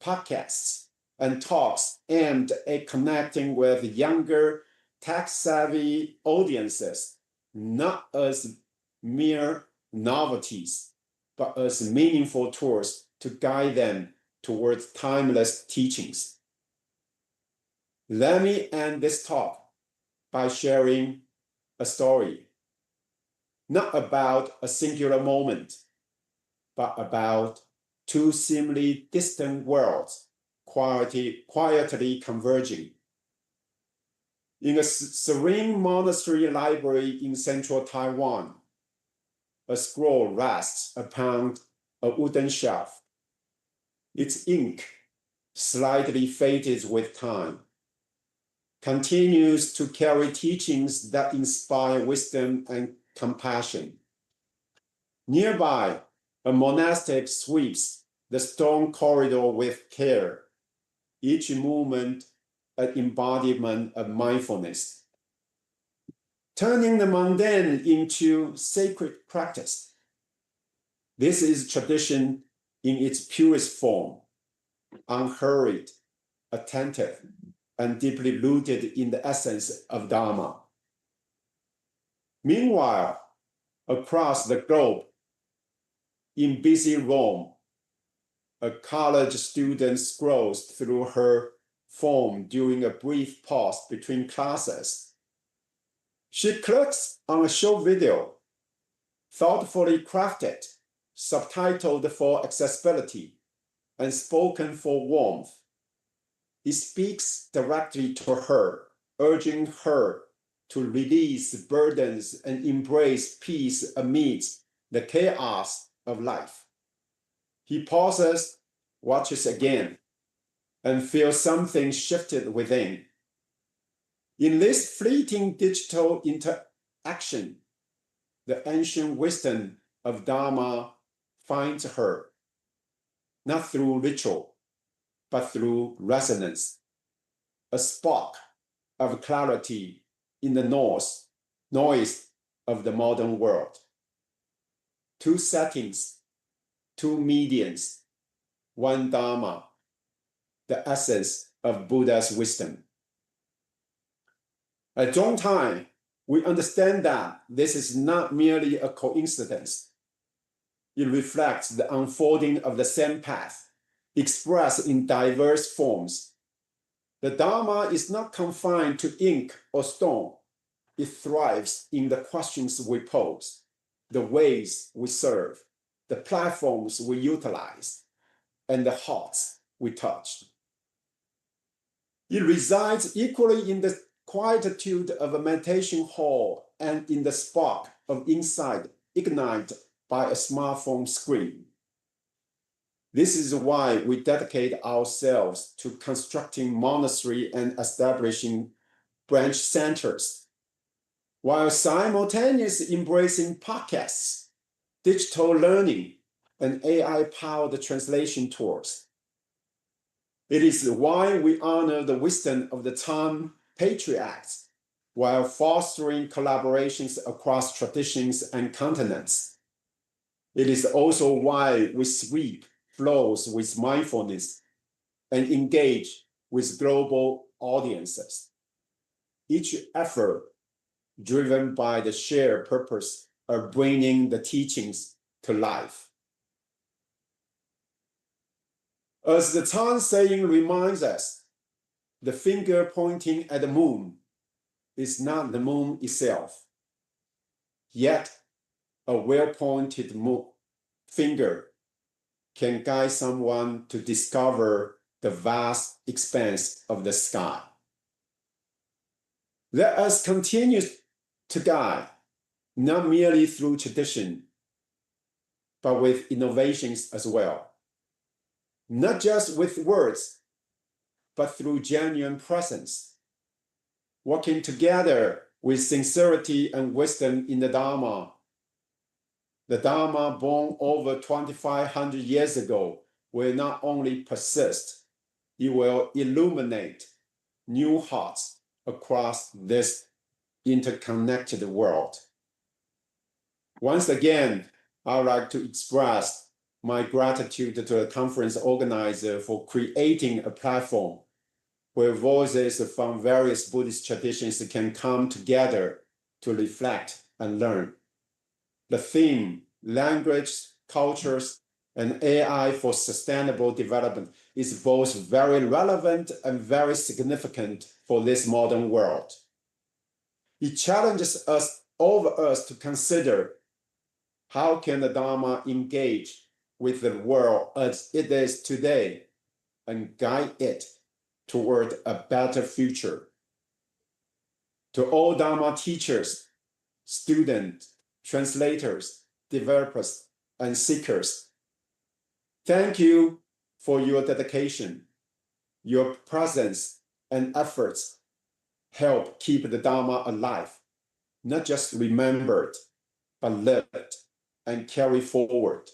podcasts, and talks aimed at connecting with younger, tech-savvy audiences, not as mere novelties, but as meaningful tools to guide them towards timeless teachings. Let me end this talk by sharing a story, not about a singular moment, but about two seemingly distant worlds quietly converging. In a serene monastery library in central Taiwan, a scroll rests upon a wooden shelf. Its ink, slightly faded with time, continues to carry teachings that inspire wisdom and compassion. Nearby, a monastic sweeps the stone corridor with care, each movement an embodiment of mindfulness, turning the mundane into sacred practice. This is tradition in its purest form, unhurried, attentive, and deeply rooted in the essence of Dharma. Meanwhile, across the globe, in busy Rome, a college student scrolls through her phone during a brief pause between classes. She clicks on a short video, thoughtfully crafted, subtitled for accessibility, and spoken for warmth. It speaks directly to her, urging her to release burdens and embrace peace amidst the chaos of life. He pauses, watches again, and feels something shifted within. In this fleeting digital interaction, the ancient wisdom of Dharma finds her, not through ritual, but through resonance, a spark of clarity in the noise of the modern world. Two settings, two mediums, one Dharma, the essence of Buddha's wisdom. At Zhongtai, we understand that this is not merely a coincidence. It reflects the unfolding of the same path, expressed in diverse forms. The Dharma is not confined to ink or stone. It thrives in the questions we pose, the ways we serve, the platforms we utilize, and the hearts we touch. It resides equally in the quietude of a meditation hall and in the spark of insight ignited by a smartphone screen. This is why we dedicate ourselves to constructing monastery and establishing branch centers, while simultaneously embracing podcasts, digital learning, and AI-powered translation tools. It is why we honor the wisdom of the Tang patriarchs while fostering collaborations across traditions and continents. It is also why we sweep flows with mindfulness and engage with global audiences. Each effort driven by the shared purpose of bringing the teachings to life. As the Tang saying reminds us, the finger pointing at the moon is not the moon itself. Yet, a well-pointed finger can guide someone to discover the vast expanse of the sky. Let us continue to guide, not merely through tradition, but with innovations as well. Not just with words, but through genuine presence. Working together with sincerity and wisdom in the Dharma. The Dharma born over 2,500 years ago will not only persist, it will illuminate new hearts across this interconnected world. Once again, I would like to express my gratitude to the conference organizer for creating a platform where voices from various Buddhist traditions can come together to reflect and learn. The theme, language, cultures, and AI for sustainable development is both very relevant and very significant for this modern world. It challenges us, all of us, to consider how can the Dharma engage with the world as it is today and guide it toward a better future. To all Dharma teachers, students, translators, developers, and seekers, thank you for your dedication. Your presence and efforts help keep the Dharma alive, not just remembered, but lived and carried forward.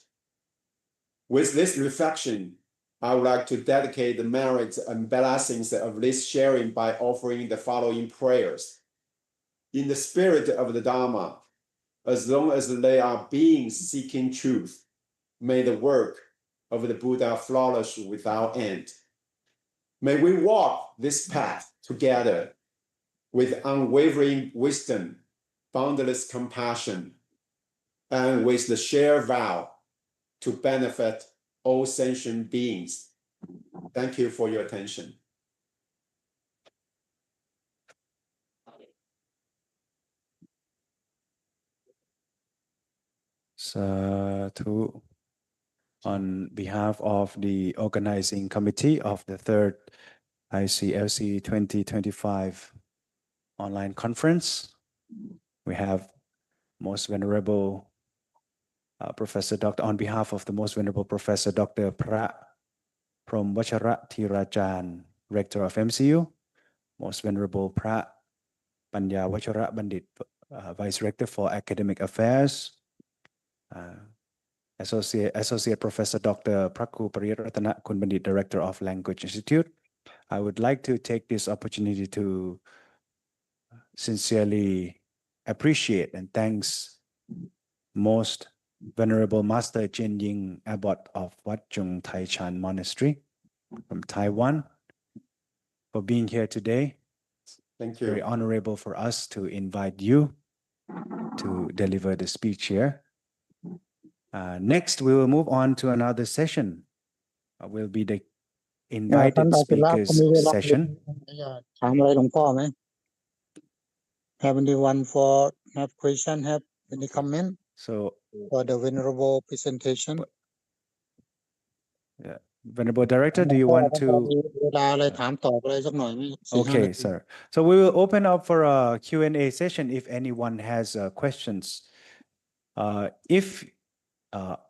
With this reflection, I would like to dedicate the merits and blessings of this sharing by offering the following prayers. In the spirit of the Dharma, as long as there are beings seeking truth, may the work of the Buddha flourish without end. May we walk this path together with unwavering wisdom, boundless compassion, and with the shared vow to benefit all sentient beings. Thank you for your attention. Sadhu. On behalf of the organizing committee of the third Iclc 2025 online conference, we have Most Venerable Professor Dr. On behalf of the Most Venerable Professor Dr. Pra Prom Vachara Thirajan, Rector of MCU, Most Venerable Pra Panya Vachara Bandit, Vice Rector for Academic Affairs, Associate Professor Dr. Praku Pariyaratana Kun Bandit, Director of Language Institute. I would like to take this opportunity to sincerely appreciate and thanks Most Venerable Master Chen Ying, Abbot of Wat Chung Tai Chan Monastery from Taiwan, for being here today. Thank you. Very honorable for us to invite you to deliver the speech here. Next, we will move on to another session. Will be the invited speakers session. Have anyone for have question, have any comment So, for the venerable presentation? Venerable Director, do you want to? Okay, sir. So we will open up for a Q&A session if anyone has questions. If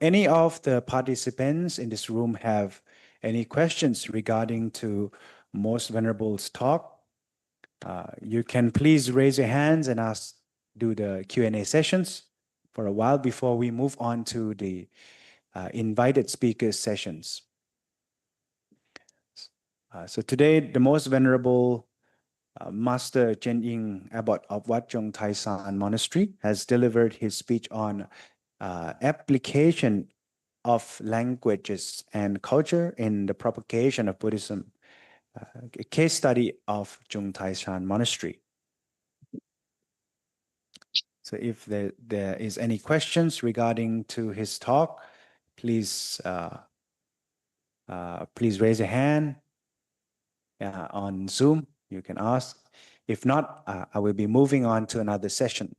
any of the participants in this room have any questions regarding to Most Venerable's talk, you can please raise your hands and do the Q&A sessions for a while before we move on to the invited speakers sessions. So today, the Most Venerable Master Chen Ying, Abbot of Wat Chung Tai San Monastery, has delivered his speech on application of languages and culture in the propagation of Buddhism, a case study of Chung Tai Shan Monastery. So if there is any questions regarding to his talk, please please raise a hand on Zoom. You can ask. If not, I will be moving on to another session.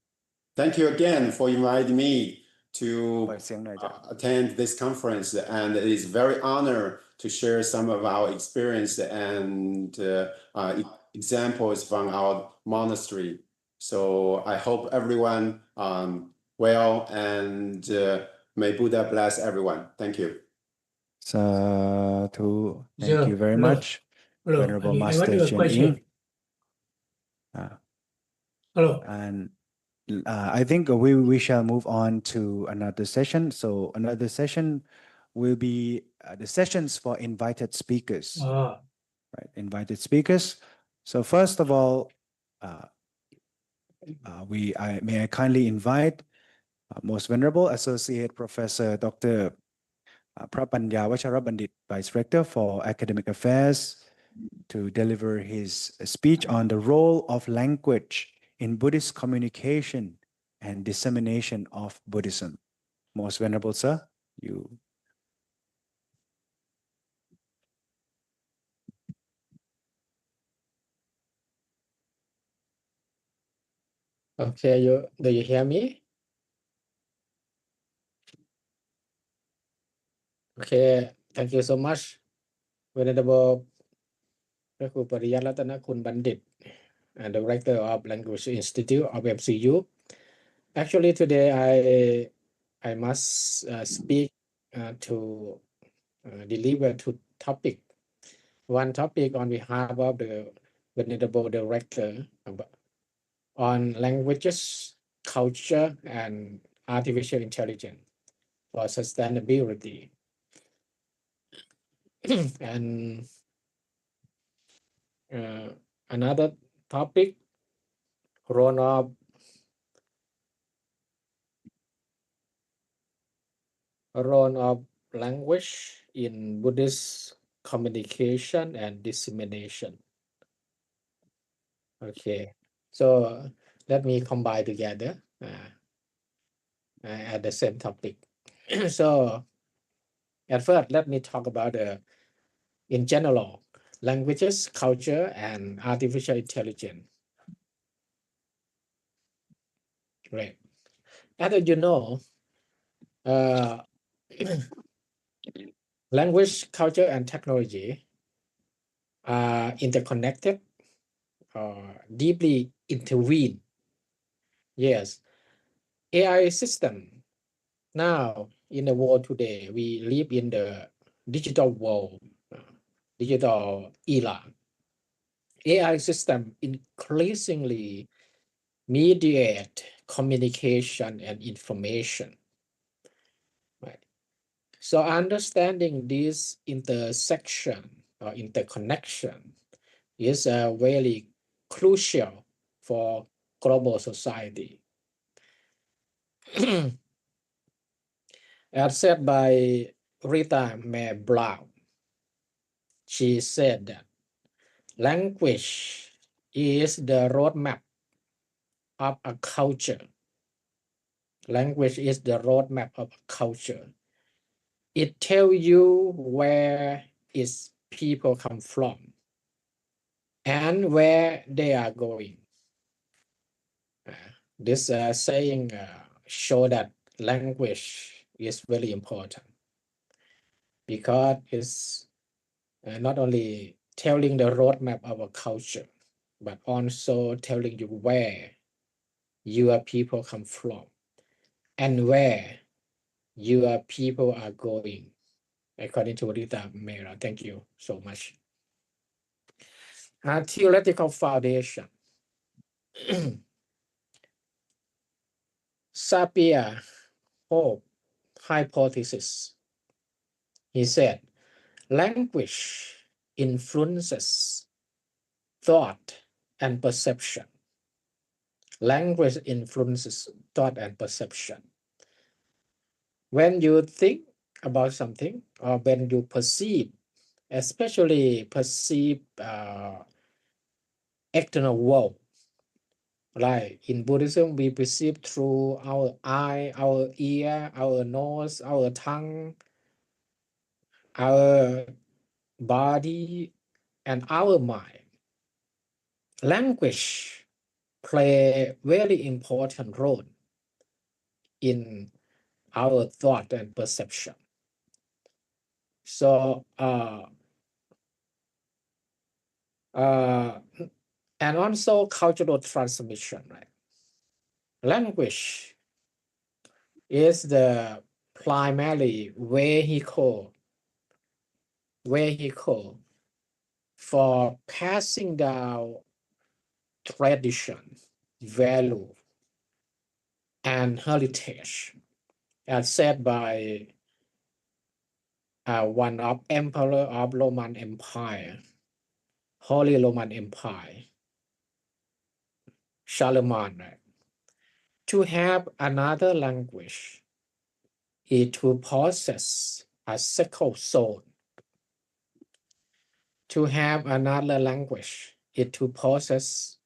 Thank you again for inviting me to attend this conference, and it is very honored to share some of our experience and examples from our monastery. So I hope everyone well and may Buddha bless everyone. Thank you. Sadhu. Thank Sure. you very Hello. much, Hello. Venerable I want Master to Chen question. Ying. Hello. And I think we shall move on to another session. So another session will be the sessions for invited speakers. Right, invited speakers. So first of all, may I kindly invite Most Venerable Associate Professor Dr. Prapanya Vacharabandit, Vice Rector for Academic Affairs, to deliver his speech on the role of language in Buddhist communication and dissemination of Buddhism. Most Venerable Sir, you. Okay, do you hear me? Okay, thank you so much, Venerable Mcu Tv Bandit, and Director of Language Institute of MCU. Actually, today I must speak to deliver two topics. One topic on behalf of the Venerable Director on languages, culture, and artificial intelligence for sustainability. And another topic, role of language in Buddhist communication and dissemination. Okay, so let me combine together at the same topic. So at first, let me talk about in general, languages, culture, and artificial intelligence. Right. As you know, language, culture, and technology are interconnected, deeply intertwined. Yes, AI system. Now, in the world today, we live in the digital world, digital era. AI system increasingly mediate communication and information. Right. So understanding this intersection or interconnection is very crucial for global society. As said by Rita Mae Brown, she said that language is the roadmap of a culture. Language is the roadmap of a culture. It tells you where its people come from and where they are going. This saying show that language is very important because it's not only telling the roadmap of a culture, but also telling you where your people come from and where your people are going, according to Rita Mera. Thank you so much. Theoretical foundation. Sapir Hope hypothesis. He said, language influences thought and perception. Language influences thought and perception. When you think about something or when you perceive, especially perceive external world, like in Buddhism, we perceive through our eye, our ear, our nose, our tongue, our body, and our mind. Language play very important role in our thought and perception. So and also cultural transmission, right? Language is the primary vehicle for passing down tradition, value, and heritage, as said by one of emperor of Roman Empire, Holy Roman Empire, Charlemagne. To have another language is to possess a second soul. To have another language is to possess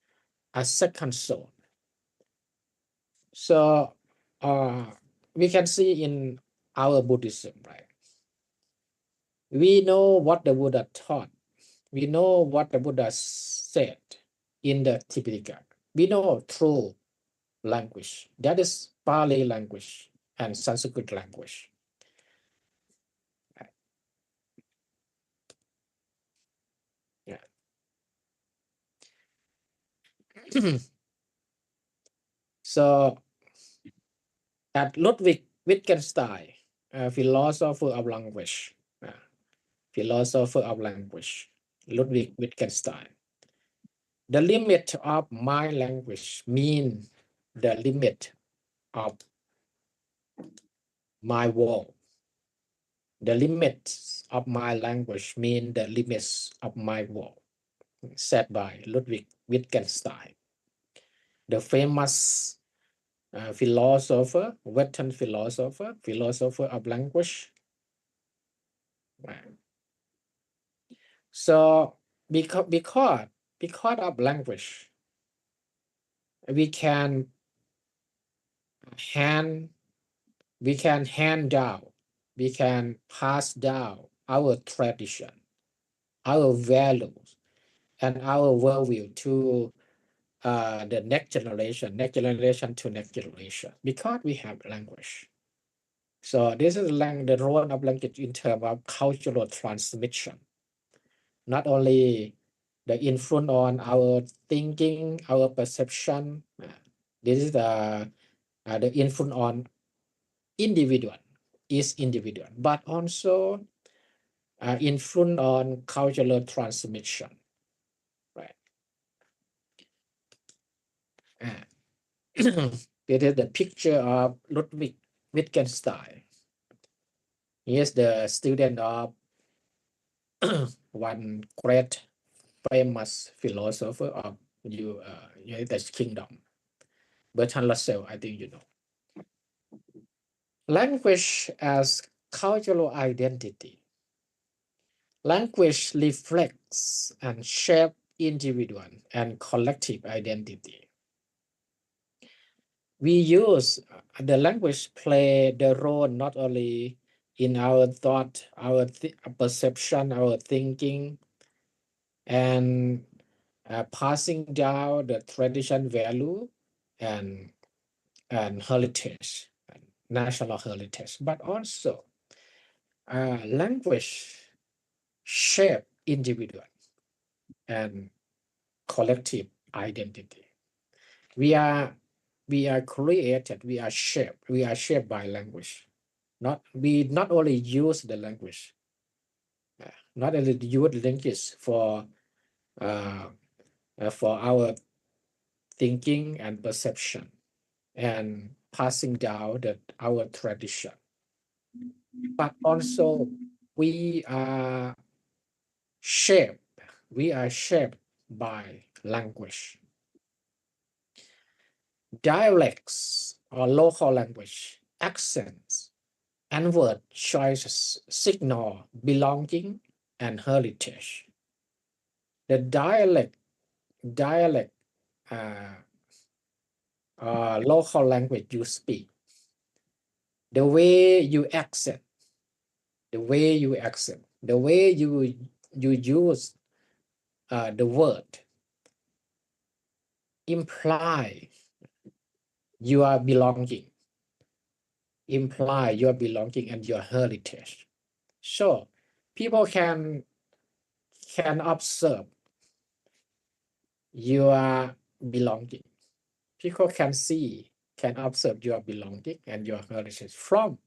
a second soul. So we can see in our Buddhism, right? We know what the Buddha taught. We know what the Buddha said in the Tipitaka. We know through language. That is Pali language and Sanskrit language. Yeah. So at Ludwig Wittgenstein, a philosopher of language, Ludwig Wittgenstein, the limit of my language means the limit of my world. The limits of my language mean the limits of my world, said by Ludwig Wittgenstein, the famous philosopher, Western philosopher of language. Right. So because of language, we can hand down, we can pass down our tradition, our values, and our worldview to the next generation to next generation, because we have language. So this is the role of language in terms of cultural transmission. Not only the influence on our thinking, our perception. This is the influence on individual, but also influence on cultural transmission, right? This is the picture of Ludwig Wittgenstein. He is the student of one great famous philosopher of United Kingdom, Bertrand Russell, I think you know. Language as cultural identity. Language reflects and shapes individual and collective identity. We use the language play the role not only in our thought, our perception, our thinking, and passing down the tradition, value, and heritage, national heritage, but also language shape individual and collective identity. We are created, we are shaped by language. We not only use the language, not only use language for our thinking and perception and passing down our tradition, but also we are shaped by language. Dialects or local language, accents, and word choices signal belonging and heritage. The dialect local language you speak, the way you accent, the way you use the word imply your belonging, and your heritage. So people can observe your belonging. People can see, can observe your belonging and your heritage from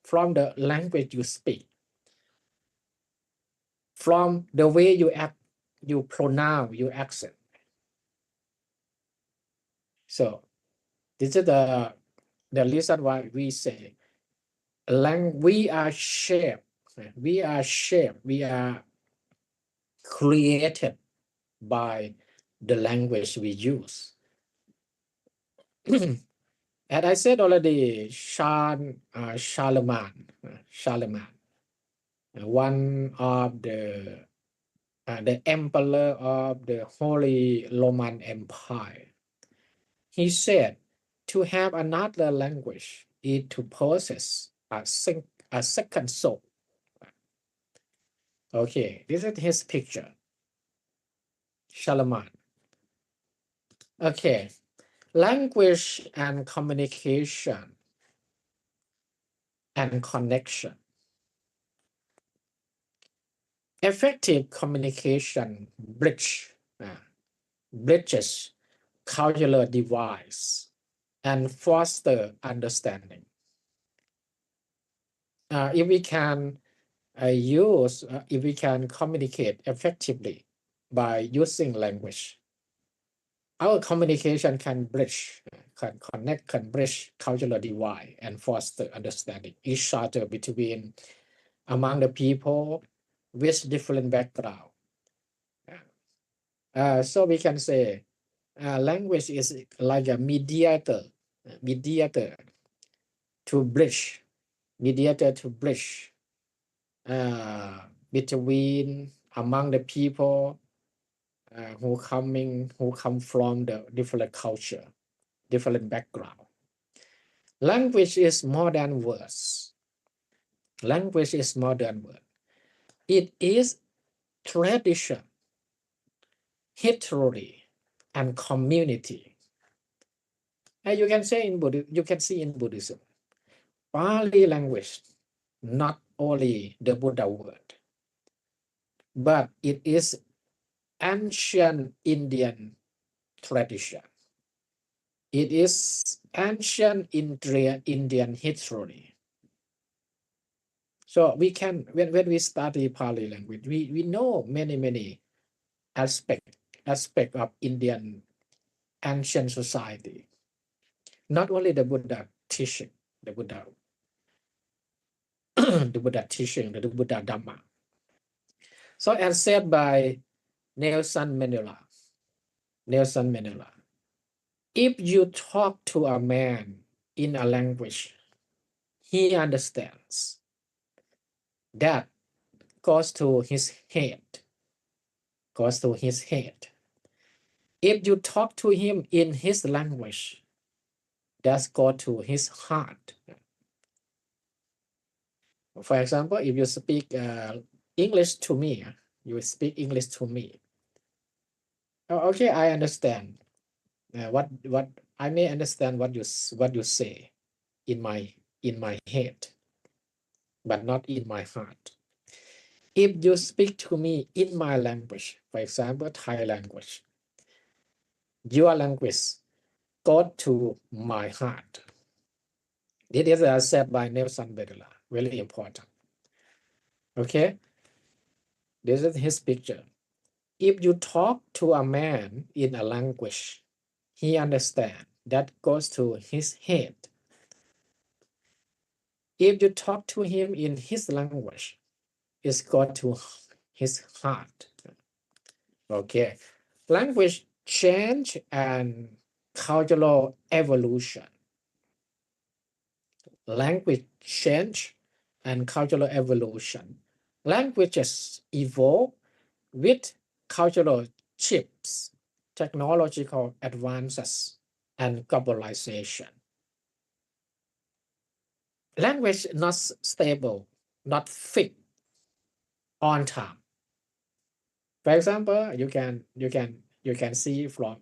the language you speak, from the way you act, you pronounce, your accent. So this is the reason why we say we are shaped, we are created by the language we use. And I said already, Charlemagne, one of the emperor of the Holy Roman Empire, he said, to have another language is to possess a second soul. Okay, this is his picture. Charlemagne. Okay, language and communication and connection. Effective communication bridges cultural divides and foster understanding. If we can communicate effectively by using language, our communication can bridge, can connect, can bridge cultural divide and foster understanding each other among the people with different background. So we can say language is like a mediator to bridge between among the people who come from the different culture, different background. Language is more than words. Language is more than words. It is tradition, history, and community. And you can say in Buddhism, you can see in Buddhism, Pali language, not only the Buddha word, but it is ancient Indian tradition. It is ancient Indian history. So we can, when we study Pali language, we know many aspects of Indian ancient society. Not only the Buddha teaching, the Buddha teaching, the Buddha Dhamma. So as said by Nelson Mandela, if you talk to a man in a language he understands, that goes to his head. If you talk to him in his language, that goes to his heart. For example, if you speak English to me, you speak English to me. Okay, I understand. What I may understand what you say in my head, but not in my heart. If you speak to me in my language, for example, Thai language, your language goes to my heart. This is said by Nelson Mandela. Very important. Okay, this is his picture. If you talk to a man in a language he understands, that goes to his head. If you talk to him in his language, it's got to his heart. Okay, language change and cultural evolution. Language change and cultural evolution. Languages evolve with cultural shifts, technological advances, and globalization. Language not stable, not fixed on time. For example, you can see from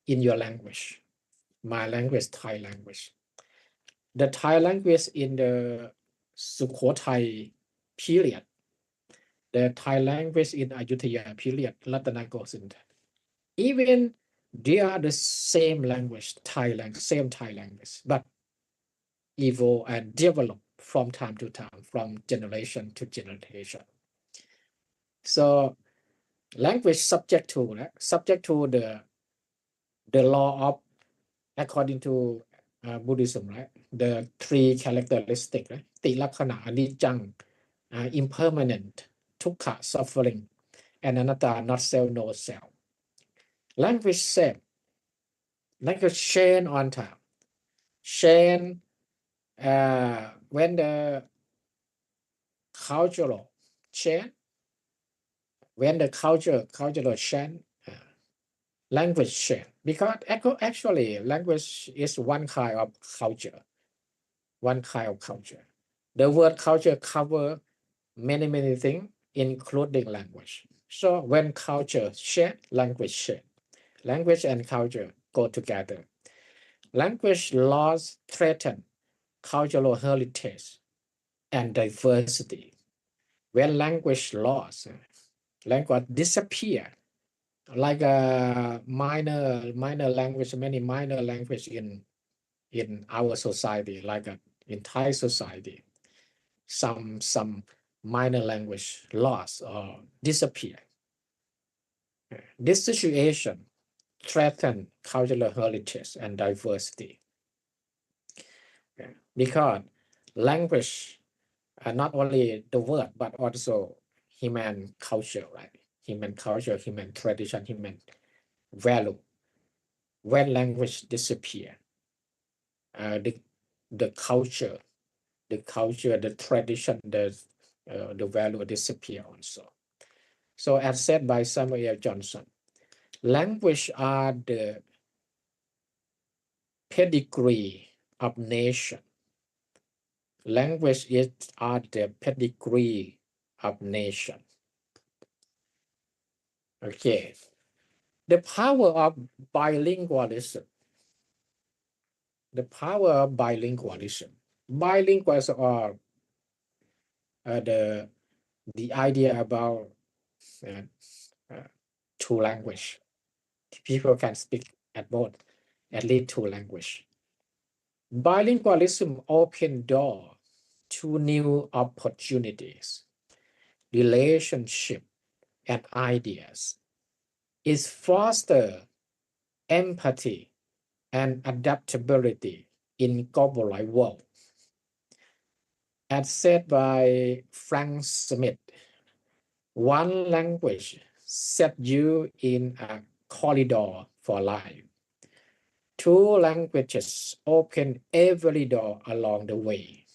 in your language, my language, Thai language. The Thai language in the Sukhothai period the Thai language in Ayutthaya period, Ratana goes into that. Even they are the same language, same Thai language, but evolve and develop from time to time, from generation to generation. So language subject to the law of, according to Buddhism, right? The three characteristics, right? Tilakhana, Anicca, impermanent, Dukkha, suffering, and Anatta, not self, no self. Language same. Language change on time. Change when the cultural change, when the cultural change, language change. Because actually language is one kind of culture. One kind of culture. The word culture cover many things, including language. So when culture change, language change. Language and culture go together. Language loss threaten cultural heritage and diversity. When language loss, language disappear, like a minor language, many minor language in our society, like in Thai society, some minor language loss or disappear. This situation threaten cultural heritage and diversity. Because language are not only the word, but also human culture, right? Human culture, human tradition, human value. When language disappear, the culture, the tradition, the value disappear also. So as said by Samuel Johnson, language are the pedigree of nation. Language are the pedigree of nation. Okay. The power of bilingualism. The power of bilingualism. Bilinguals are the idea about two language. People can speak at least two language. Bilingualism open door to new opportunities, relationship, and ideas. It foster empathy and adaptability in globalized world. As said by Frank Smith, one language set you in a corridor for life. Two languages open every door along the way.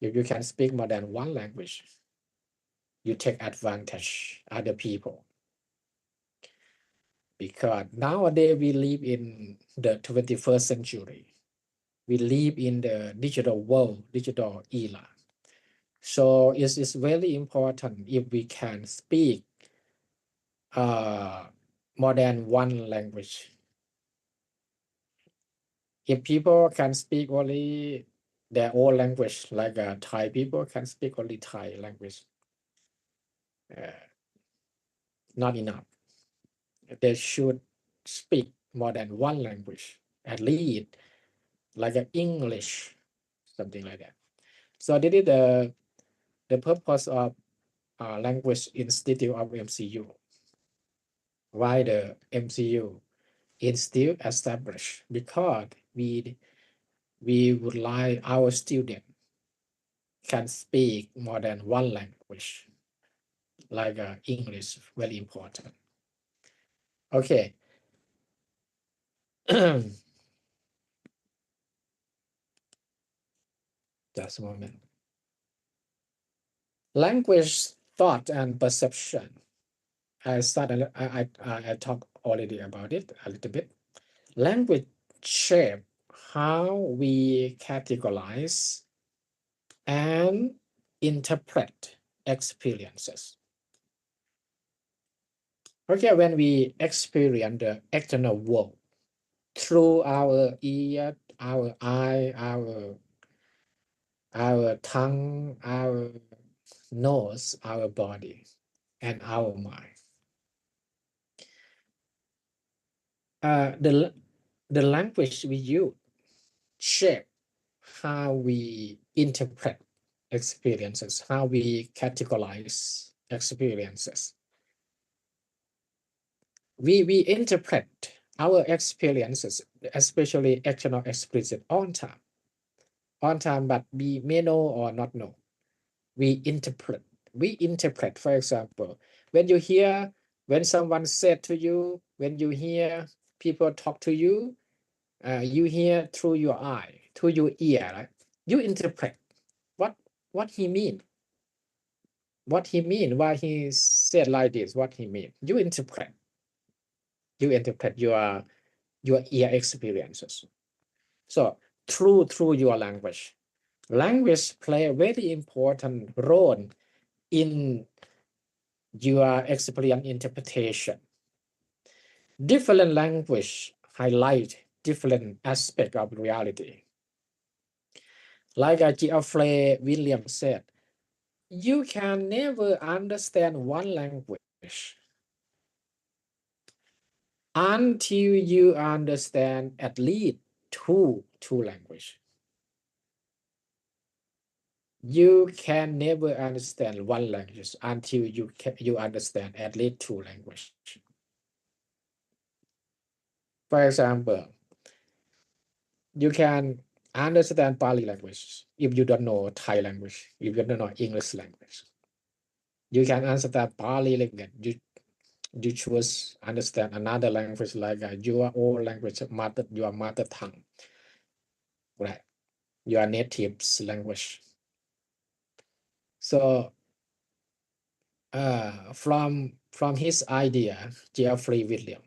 If you can speak more than one language, you take advantage of other people. Because nowadays we live in the 21st century. We live in the digital world, digital era. So it is very important if we can speak more than one language. If people can speak only their own language, like Thai people can speak only Thai language, not enough. They should speak more than one language, at least like English, something like that. So this is the purpose of Language Institute of MCU. Why the MCU is still established? Because we would like our student can speak more than one language, like English, very important. Okay. Just a moment. Language, thought, and perception. I talked already about it a little bit. Language shape how we categorize and interpret experiences. Okay, when we experience the external world through our ear, our eye, our tongue, knows our body and our mind. The language we use shape how we interpret experiences, how we categorize experiences. We interpret our experiences, especially external experiences, on time, but we may know or not know. We interpret, for example, when someone said to you, when you hear people talk to you, you hear through your eye, through your ear, right? You interpret what he mean. What he mean, why he said like this, what he mean. You interpret your ear experiences. So through your language play a very important role in your experience interpretation. Different language highlight different aspect of reality. Like Geoffrey Williams said, you can never understand one language until you understand at least two languages. You can never understand one language until you understand at least two languages. For example, you can understand Pali language if you don't know Thai language, if you don't know English language. You can understand Pali language. You choose understand another language like your own language, your mother tongue, right? Your native language. So from his idea, Geoffrey Williams,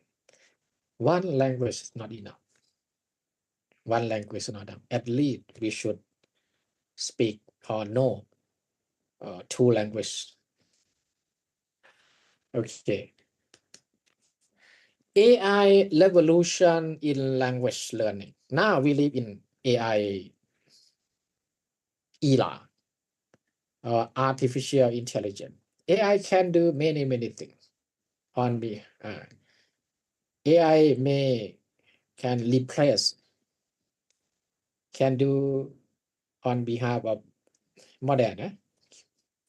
one language is not enough. One language is not enough. At least we should speak or know two languages. Okay. AI revolution in language learning. Now we live in AI era, artificial intelligence. AI can do many things. AI can replace, can do on behalf of modern,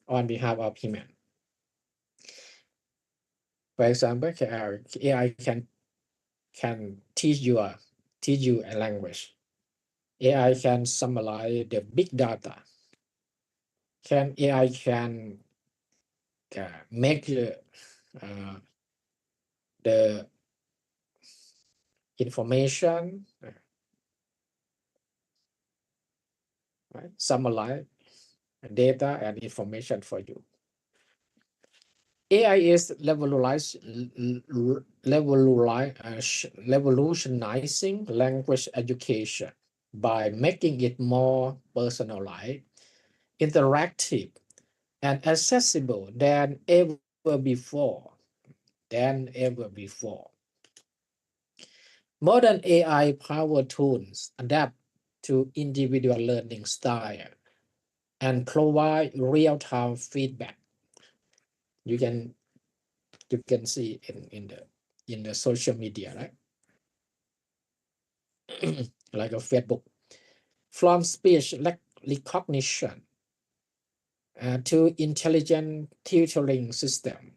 on behalf of human. For example, AI can teach you a language. AI can summarize the big data. AI can make the information, right? Summarize data and information for you. AI is revolutionizing language education by making it more personalized, interactive, and accessible than ever before. Modern AI-powered tools adapt to individual learning style and provide real-time feedback. You can see in the social media, right? Like a Facebook. From speech recognition to intelligent tutoring system,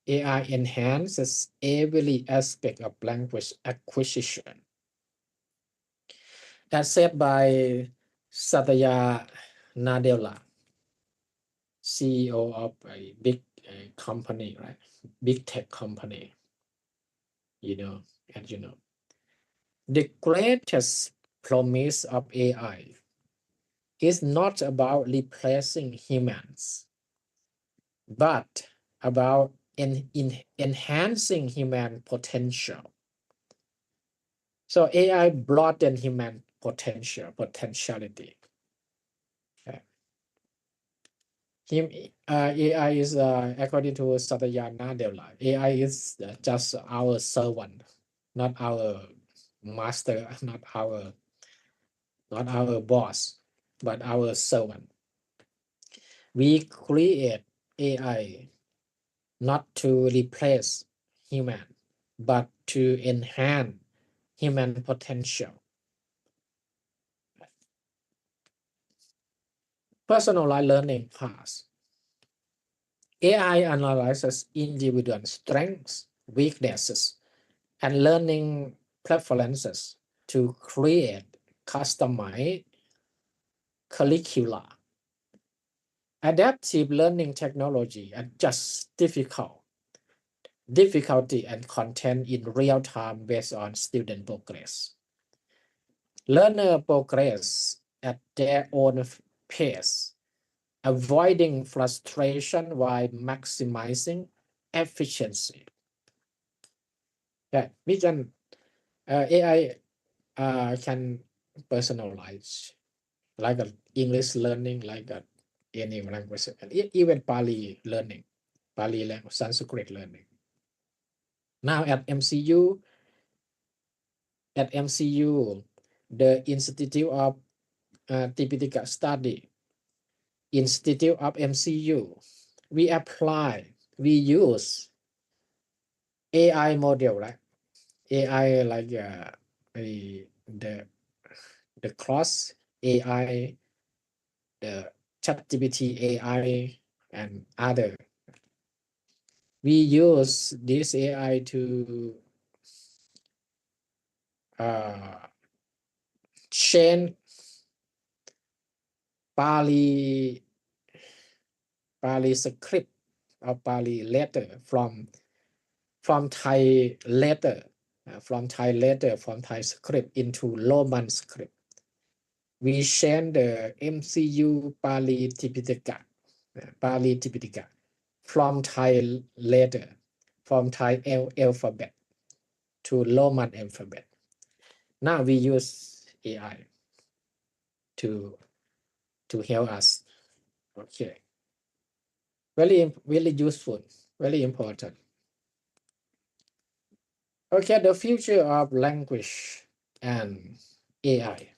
AI enhances every aspect of language acquisition. As said by Satya Nadella, CEO of a big company, right? Big tech company. As you know. The greatest promise of AI is not about replacing humans, but about enhancing human potential. So AI broaden human potentiality. AI is, according to Satya Nadella, AI is just our servant, not our master, not our boss, but our servant. We create AI not to replace human, but to enhance human potential. Personalized learning paths. AI analyzes individual strengths, weaknesses, and learning preferences to create customized curricula. Adaptive learning technology adjusts difficulty and content in real time based on student progress. Learner progress at their own pace, avoiding frustration while maximizing efficiency. Yeah, we can AI can personalize like English learning, like any language, and even Pali learning, Pali language, Sanskrit learning. Now at MCU, the Institute of Tipitaka Study, Institute of MCU, we use AI model, right? AI like the cross AI, the ChatGPT AI, and other. We use this AI to change Pali script or Pali letter from Thai letter, from Thai script into Roman script. We change the MCU Pali Tipitaka from Thai letter, from Thai alphabet to Roman alphabet. Now we use AI to help us. Okay. Very useful, very important. Okay, the future of language and AI.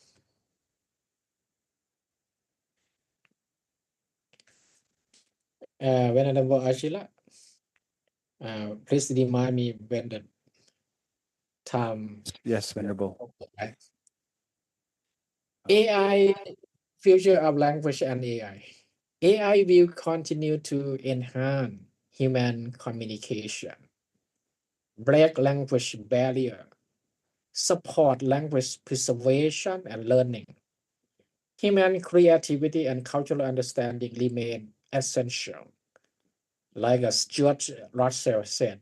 Venerable Ashila, please remind me when the time. Yes, Venerable. AI, future of language and AI. AI will continue to enhance human communication, break language barrier, support language preservation and learning. Human creativity and cultural understanding remain essential. Like as Stuart Russell said,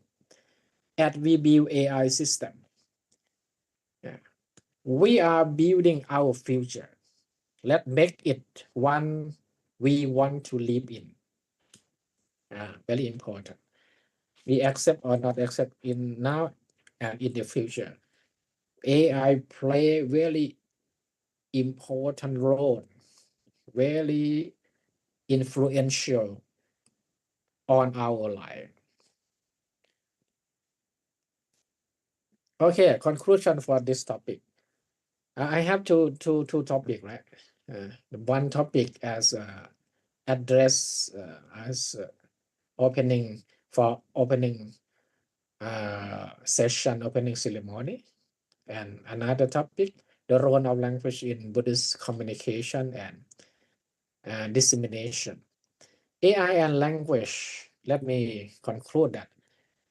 as we build AI system, we are building our future. Let's make it one we want to live in. Very important. We accept or not accept in now and in the future. AI play very important role, very influential on our life. Okay, conclusion for this topic. I have two topic, right? One topic as address as opening session, opening ceremony, and another topic, the role of language in Buddhist communication and dissemination. AI and language. Let me conclude that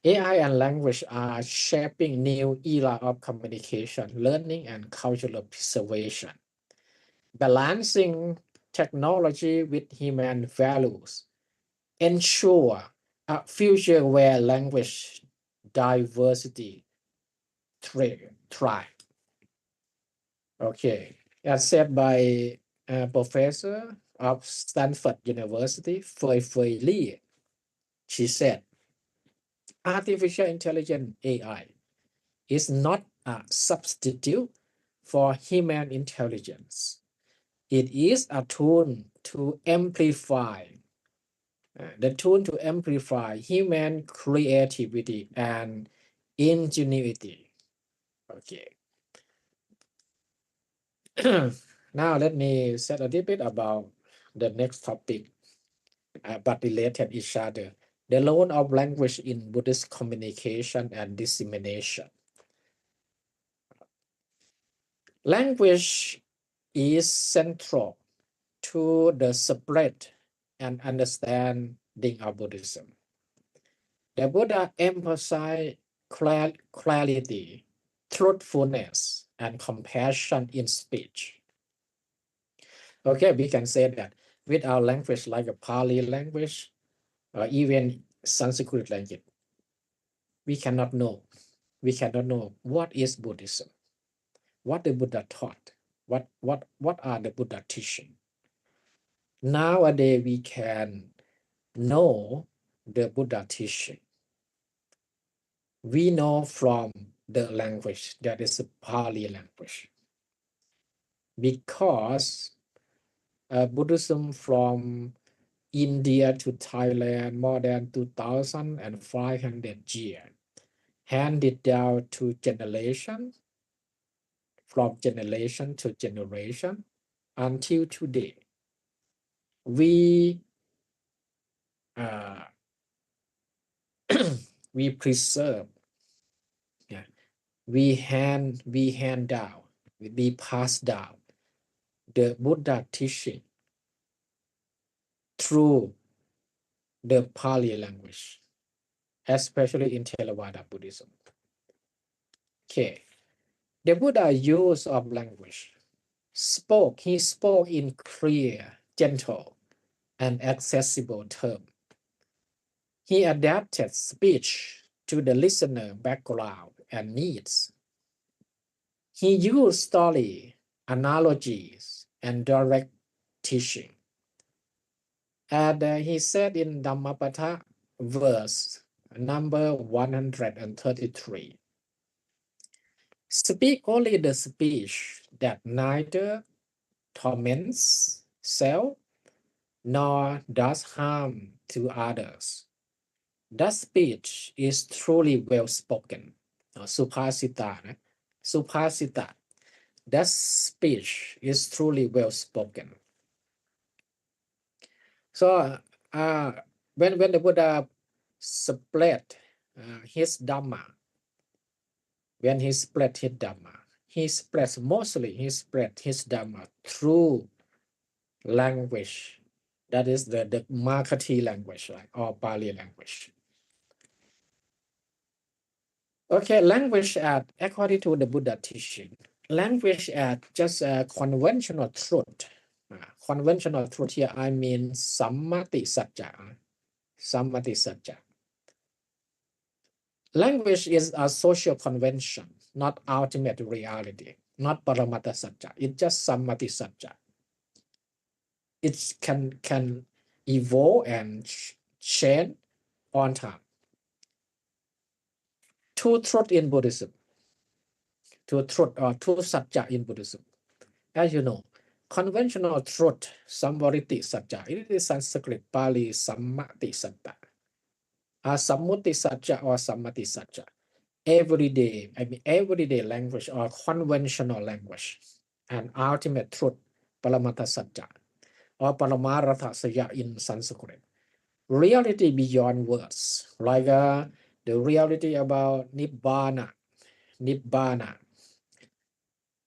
AI and language are shaping new era of communication, learning, and cultural preservation. Balancing technology with human values ensure a future where language diversity thrive. Okay, as said by a professor of Stanford University, Fei Li. She said, artificial intelligence AI is not a substitute for human intelligence. It is a tool to amplify human creativity and ingenuity. Okay. Now let me say a little bit about the next topic. but related each other. The role of language in Buddhist communication and dissemination. Language is central to the spread and understanding of Buddhism. The Buddha emphasized clarity, truthfulness, and compassion in speech. Okay, we can say that with our language like a Pali language or even Sanskrit language, we cannot know what is Buddhism, what the Buddha taught, what are the Buddha teaching. Nowadays, we can know the Buddha teaching. We know from the language that is a Pali language. Because Buddhism from India to Thailand more than 2,500 years, handed down to generation, from generation to generation until today. We we preserve, we hand down, we pass down the Buddha teaching through the Pali language, especially in Theravada Buddhism. Okay, the Buddha use of language he spoke in clear, gentle, and accessible terms. He adapted speech to the listener background and needs. He used story, analogies, and direct teaching. And he said in Dhammapata verse number 133, speak only the speech that neither torments self nor does harm to others. That speech is truly well spoken. Suphasita. Suphasita. That speech is truly well spoken. So when the Buddha split his Dhamma, when he split his Dhamma, he spread his Dhamma through language. That is the Makati language, right? Or Pali language. Okay, language according to the Buddha teaching, language just a conventional truth. Conventional truth here, I mean sammati satcha. Sammati satcha. Language is a social convention, not ultimate reality, not paramatta satcha. It's just sammati satcha. It can evolve and change on time. Two truth in Buddhism. Two truth or two satcha in Buddhism. As you know, conventional truth, samvariti satcha, it is Sanskrit, Pali, sammati satcha. Sammuti satcha or sammati satcha. Everyday language or conventional language. And ultimate truth, paramatta satcha or paramaratha satcha in Sanskrit. Reality beyond words, like the reality about Nibbana.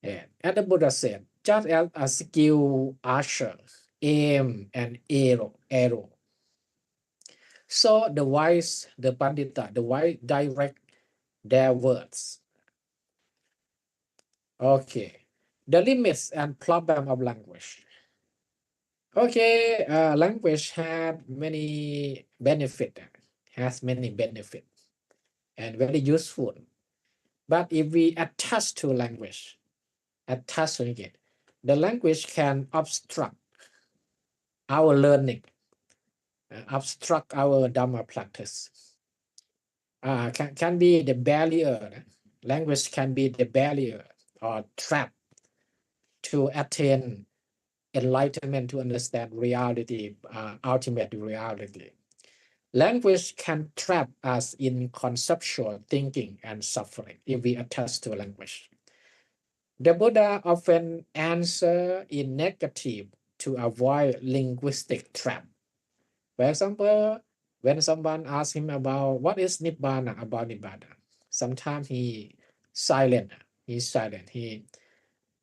And the Buddha said, just as a skilled archer aim an arrow. So the wise, the Pandita, the wise direct their words. Okay, the limits and problem of language. Okay, language had many benefits, and very useful. But if we attach to language, the language can obstruct our learning, obstruct our Dhamma practice. Can be the barrier. Language can be the barrier or trap to attain enlightenment, to understand reality, ultimate reality. Language can trap us in conceptual thinking and suffering if we attach to language. The Buddha often answer in negative to avoid linguistic trap. For example, when someone asks him about what is Nibbana, about Nibbana, sometimes he silent. He's silent. He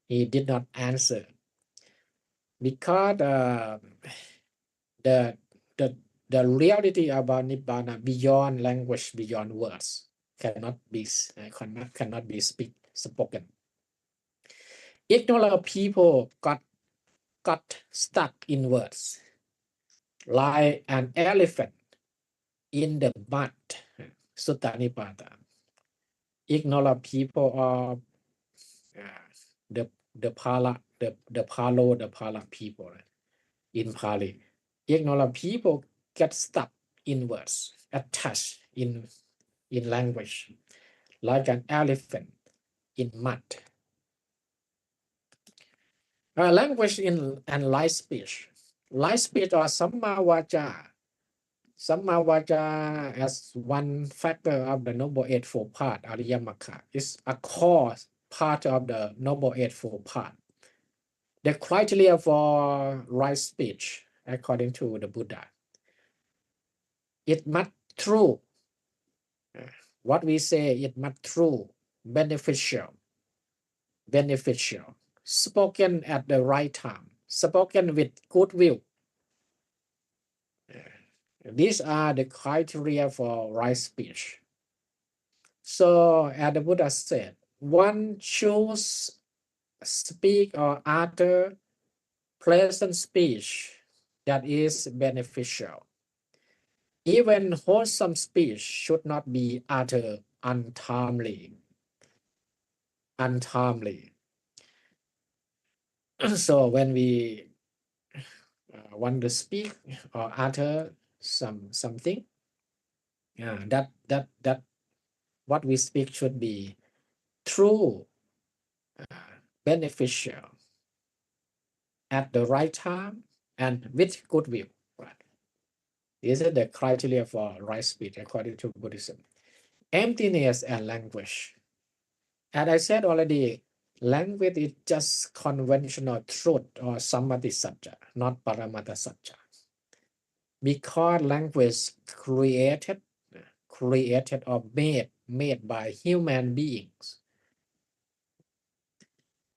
did not answer because the reality about Nibbana beyond language, beyond words, cannot be spoken. Ignorant people got stuck in words, like an elephant in the mud. Sutta Nipata. Ignorant people are the Pala people in Pali. Ignorant people get stuck in words, attached in language, like an elephant in mud. Language and light speech. Light speech or Samma Vaja. Samma Vaja as one factor of the Noble Eightfold Path, Ariyamakha, is a core part of the Noble Eightfold Path. The criteria for right speech, according to the Buddha, it must true. What we say, it must true, beneficial, spoken at the right time, spoken with goodwill. These are the criteria for right speech. So, as the Buddha said, one should speak or utter pleasant speech that is beneficial. Even wholesome speech should not be uttered untimely. So when we want to speak or utter something, that what we speak should be true, beneficial, at the right time, and with goodwill. Right? These are the criteria for right speech according to Buddhism. Emptiness and language. As I said already, language is just conventional truth or samadhi satya, not paramata satya. Because language created or made by human beings.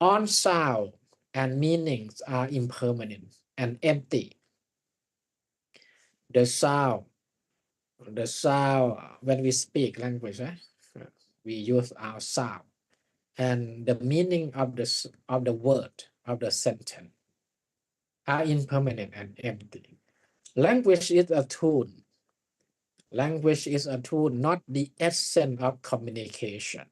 All sound and meanings are impermanent and empty. The sound when we speak language, we use our sound, and the meaning of the word, of the sentence, are impermanent and empty. Language is a tool. Language is a tool, not the essence of communication.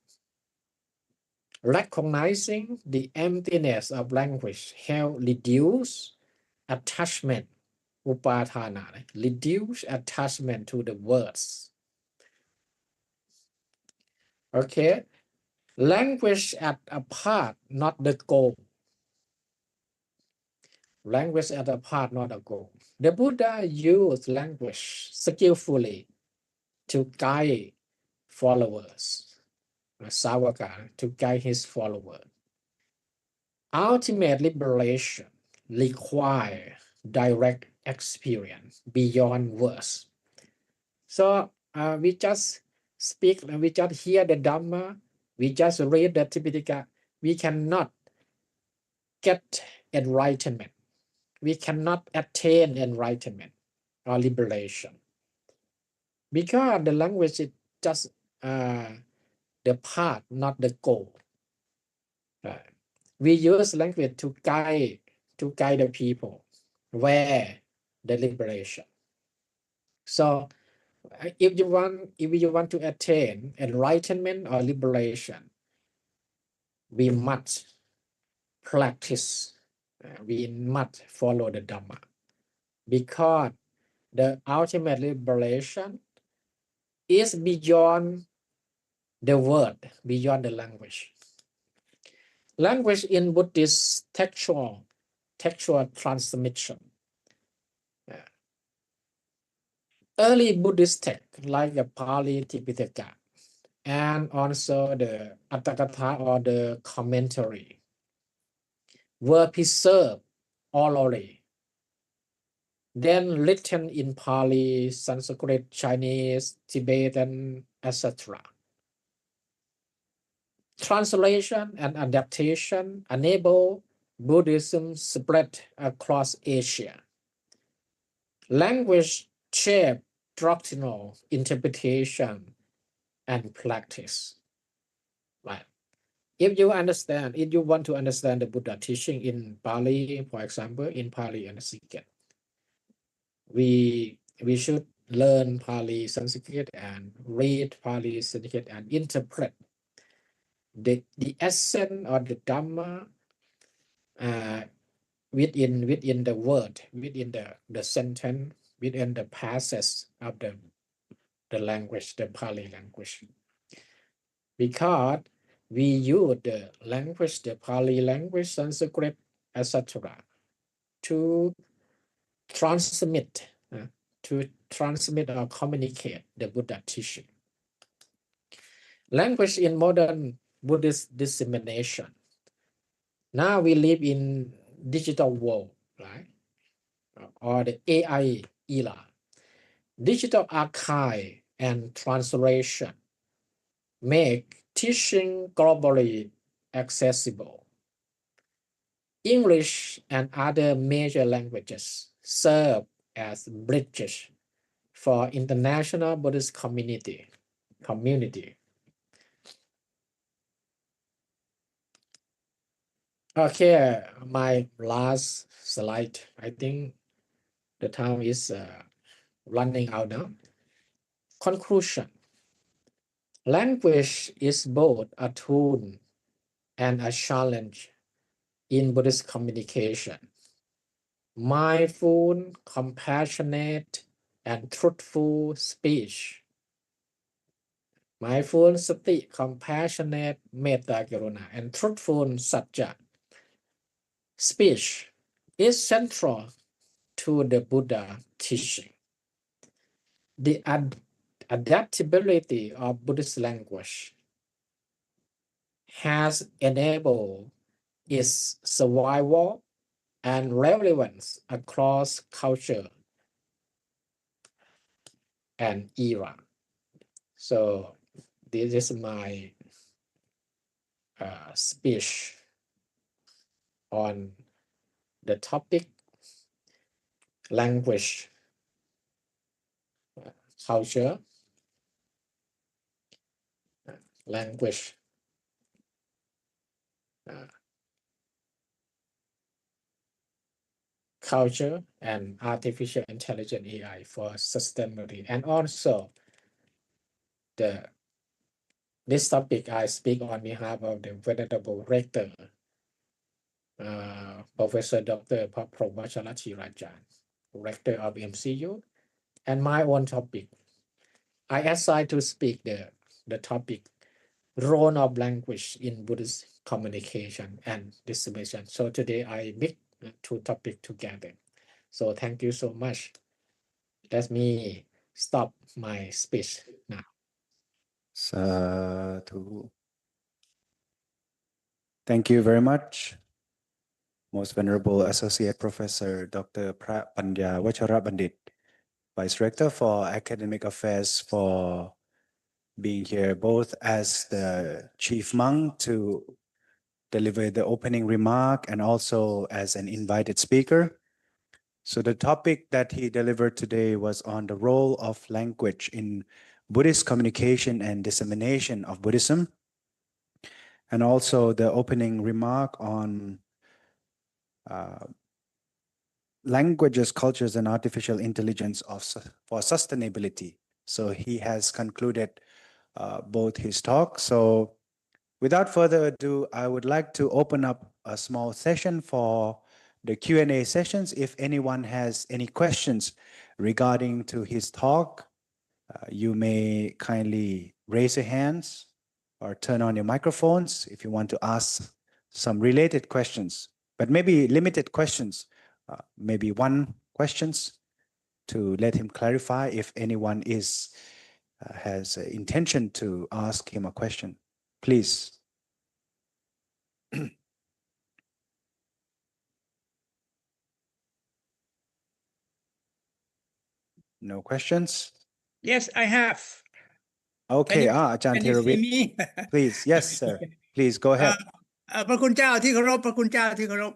Recognizing the emptiness of language helps reduce attachment, upadhana, reduce attachment to the words. Okay, language at a part, not the goal. Language at a part, not a goal. The Buddha used language skillfully to guide followers, Savaka, to guide his followers. Ultimate liberation requires direct experience beyond words. So we just speak, we just hear the Dhamma, we just read the Tipitaka. We cannot get enlightenment. We cannot attain enlightenment or liberation. Because the language is just the path, not the goal. We use language to guide the people where the liberation. So if you want to attain enlightenment or liberation, we must practice. We must follow the Dhamma, because the ultimate liberation is beyond the word, beyond the language. Language in Buddhist textual transmission. Early Buddhist texts like the Pali Tipitaka and also the Atthakatha or the commentary were preserved orally then written in Pali, Sanskrit, Chinese, Tibetan, etc. Translation and adaptation enable Buddhism spread across Asia. Language shape doctrinal interpretation and practice. Right. If you want to understand the Buddha teaching in Pali, for example, in Pali and Sanskrit, we should learn Pali, Sanskrit, and read Pali, Sanskrit, and interpret the essence of the Dhamma within the word, within the sentence, within the passage of the language, the Pali language. Because we use the language, the Pali language, Sanskrit, etc. to transmit or communicate the Buddha teaching. Language in modern Buddhist dissemination. Now we live in digital world, right? Or the AI era. Digital archive and translation make teaching globally accessible. English and other major languages serve as bridges for international Buddhist community. Okay, my last slide. I think the time is running out now. Conclusion. Language is both a tool and a challenge in Buddhist communication. Mindful, compassionate, and truthful speech. Mindful, sati, compassionate, metta, karuna, and truthful, satya. Speech is central to the Buddha teaching. The adaptability of Buddhist language has enabled its survival and relevance across culture and era. So this is my speech on the topic language, culture, language, culture, and artificial intelligence AI for sustainability. And also this topic I speak on behalf of the Venerable Rector, Professor Dr. Paprovacharati Rajan, Rector of MCU, and my own topic. I assigned to speak the topic role of language in Buddhist communication and dissemination. So today I mix two topics together. So thank you so much. Let me stop my speech now. Sadhu. Thank you very much, Most Venerable Associate Professor Dr. Panya Vachara Bandit, Vice Rector for Academic Affairs, for being here both as the Chief Monk to deliver the opening remark and also as an invited speaker. So the topic that he delivered today was on the role of language in Buddhist communication and dissemination of Buddhism, and also the opening remark on languages, cultures, and artificial intelligence for sustainability. So he has concluded both his talk. So without further ado, I would like to open up a small session for the Q&A sessions. If anyone has any questions regarding to his talk, you may kindly raise your hands or turn on your microphones if you want to ask some related questions, but maybe limited questions, maybe one questions to let him clarify if anyone has intention to ask him a question. Please. No questions? Yes, I have. Okay, you- Ajahn Can you see Theravit, me? please. Yes, sir. Please go ahead. พระคุณเจ้าที่เคารพพระคุณเจ้าที่เคารพ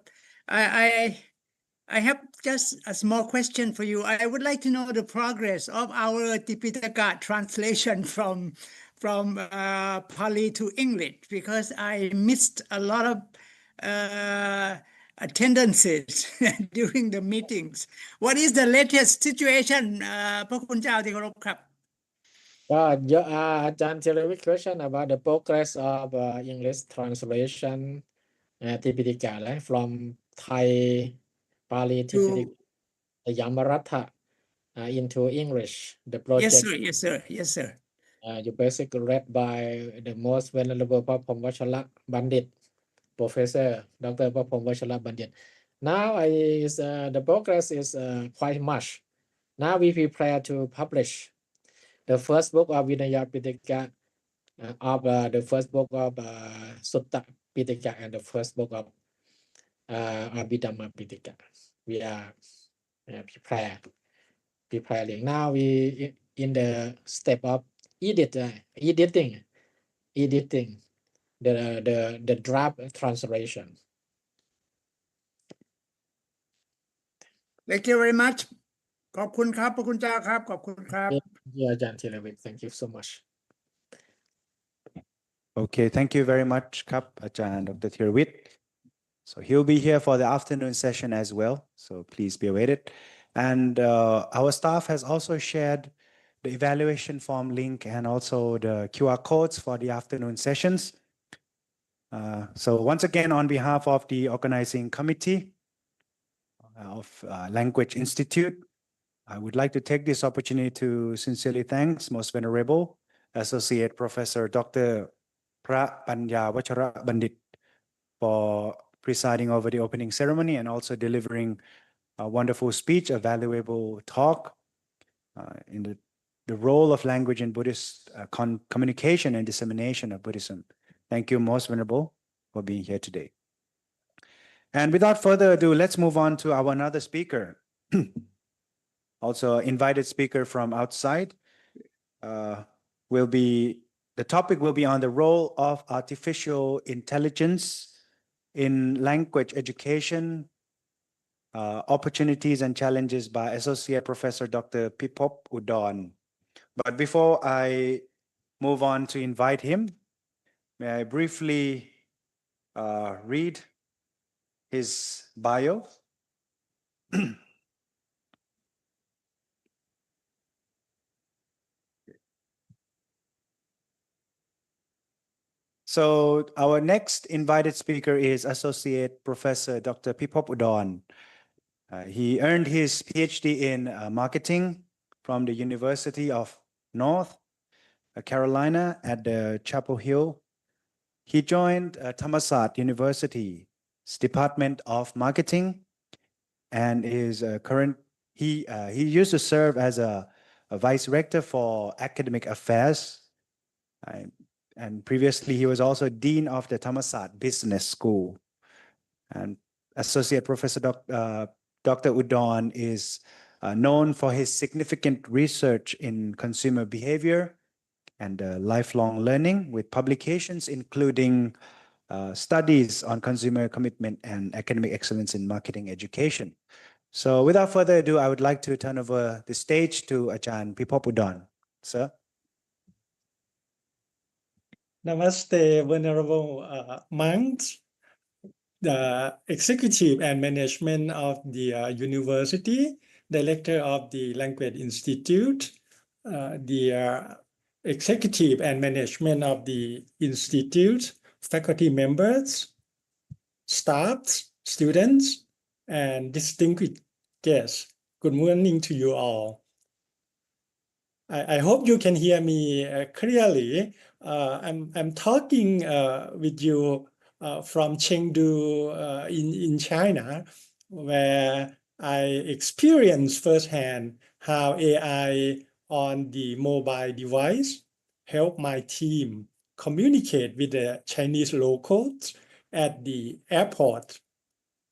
I have just a small question for you. I would like to know the progress of our Tipitaka translation from Pali to English because I missed a lot of attendances during the meetings. What is the latest situation พระคุณเจ้าที่เคารพครับ Ajahn Theravit question about the progress of English translation Tipitaka from Thai Pali Tipitaka Yamaratha into English. The project Yes, sir. you basically read by the most venerable Papom Vachala Bandit, Professor Dr. Papom Vachala Bandit. Now the progress is quite much. Now we prepare to publish the first book of Vinaya Pitaka, of the first book of Sutta Pitaka and the first book of Abhidhamma Pitaka. We are preparing. Now we in the step of editing the draft translation. Thank you very much ขอบคุณครับพระคุณเจ้าครับขอบคุณครับ Yeah, Ajahn Theravit, thank you so much. Okay, thank you very much, Kap Ajahn Dr. Theravit. So he'll be here for the afternoon session as well. So please be awaited. And our staff has also shared the evaluation form link and also the QR codes for the afternoon sessions. So once again, on behalf of the organizing committee of Language Institute, I would like to take this opportunity to sincerely thank Most Venerable Associate Professor Dr. Pra Panya Vachara Bandit for presiding over the opening ceremony and also delivering a wonderful speech, a valuable talk in the role of language in Buddhist communication and dissemination of Buddhism. Thank you, Most Venerable, for being here today. And without further ado, let's move on to our another speaker. Also invited speaker from outside. The topic will be on the role of artificial intelligence in language education, opportunities and challenges by Associate Professor Dr. Pipop Udon. But before I move on to invite him, may I briefly read his bio? So our next invited speaker is Associate Professor Dr. Pipop Udon. He earned his PhD in marketing from the University of North Carolina at the Chapel Hill. He joined Thammasat University's Department of Marketing and is he used to serve as a vice rector for academic affairs. And previously, he was also dean of the Thammasat Business School. And Associate Professor Dr. Udon is known for his significant research in consumer behavior and lifelong learning with publications including studies on consumer commitment and academic excellence in marketing education. So without further ado, I would like to turn over the stage to Ajahn Pipop Udon. Sir. Namaste, Venerable monks, the executive and management of the university, director of the Language Institute, the executive and management of the institute, faculty members, staff, students, and distinguished guests. Good morning to you all. I hope you can hear me clearly. I'm talking with you from Chengdu in China, where I experienced firsthand how AI on the mobile device helped my team communicate with the Chinese locals at the airport,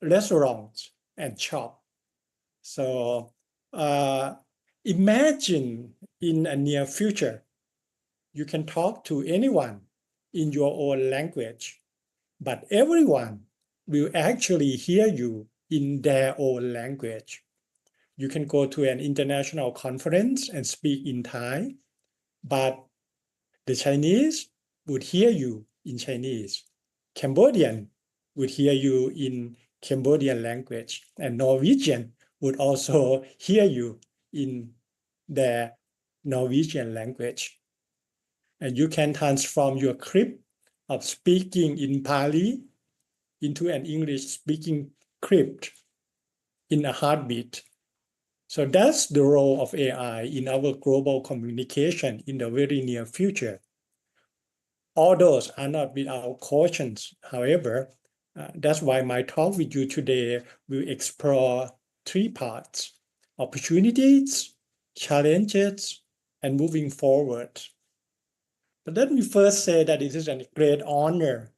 restaurants, and shop. So imagine in a near future, you can talk to anyone in your own language, but everyone will actually hear you in their own language. You can go to an international conference and speak in Thai, but the Chinese would hear you in Chinese. Cambodian would hear you in Cambodian language, and Norwegian would also hear you in their Norwegian language. And you can transform your script of speaking in Pali into an English-speaking script in a heartbeat. So that's the role of AI in our global communication in the very near future. All those are not without cautions. However, that's why my talk with you today will explore three parts: opportunities, challenges, and moving forward. But let me first say that it is a great honor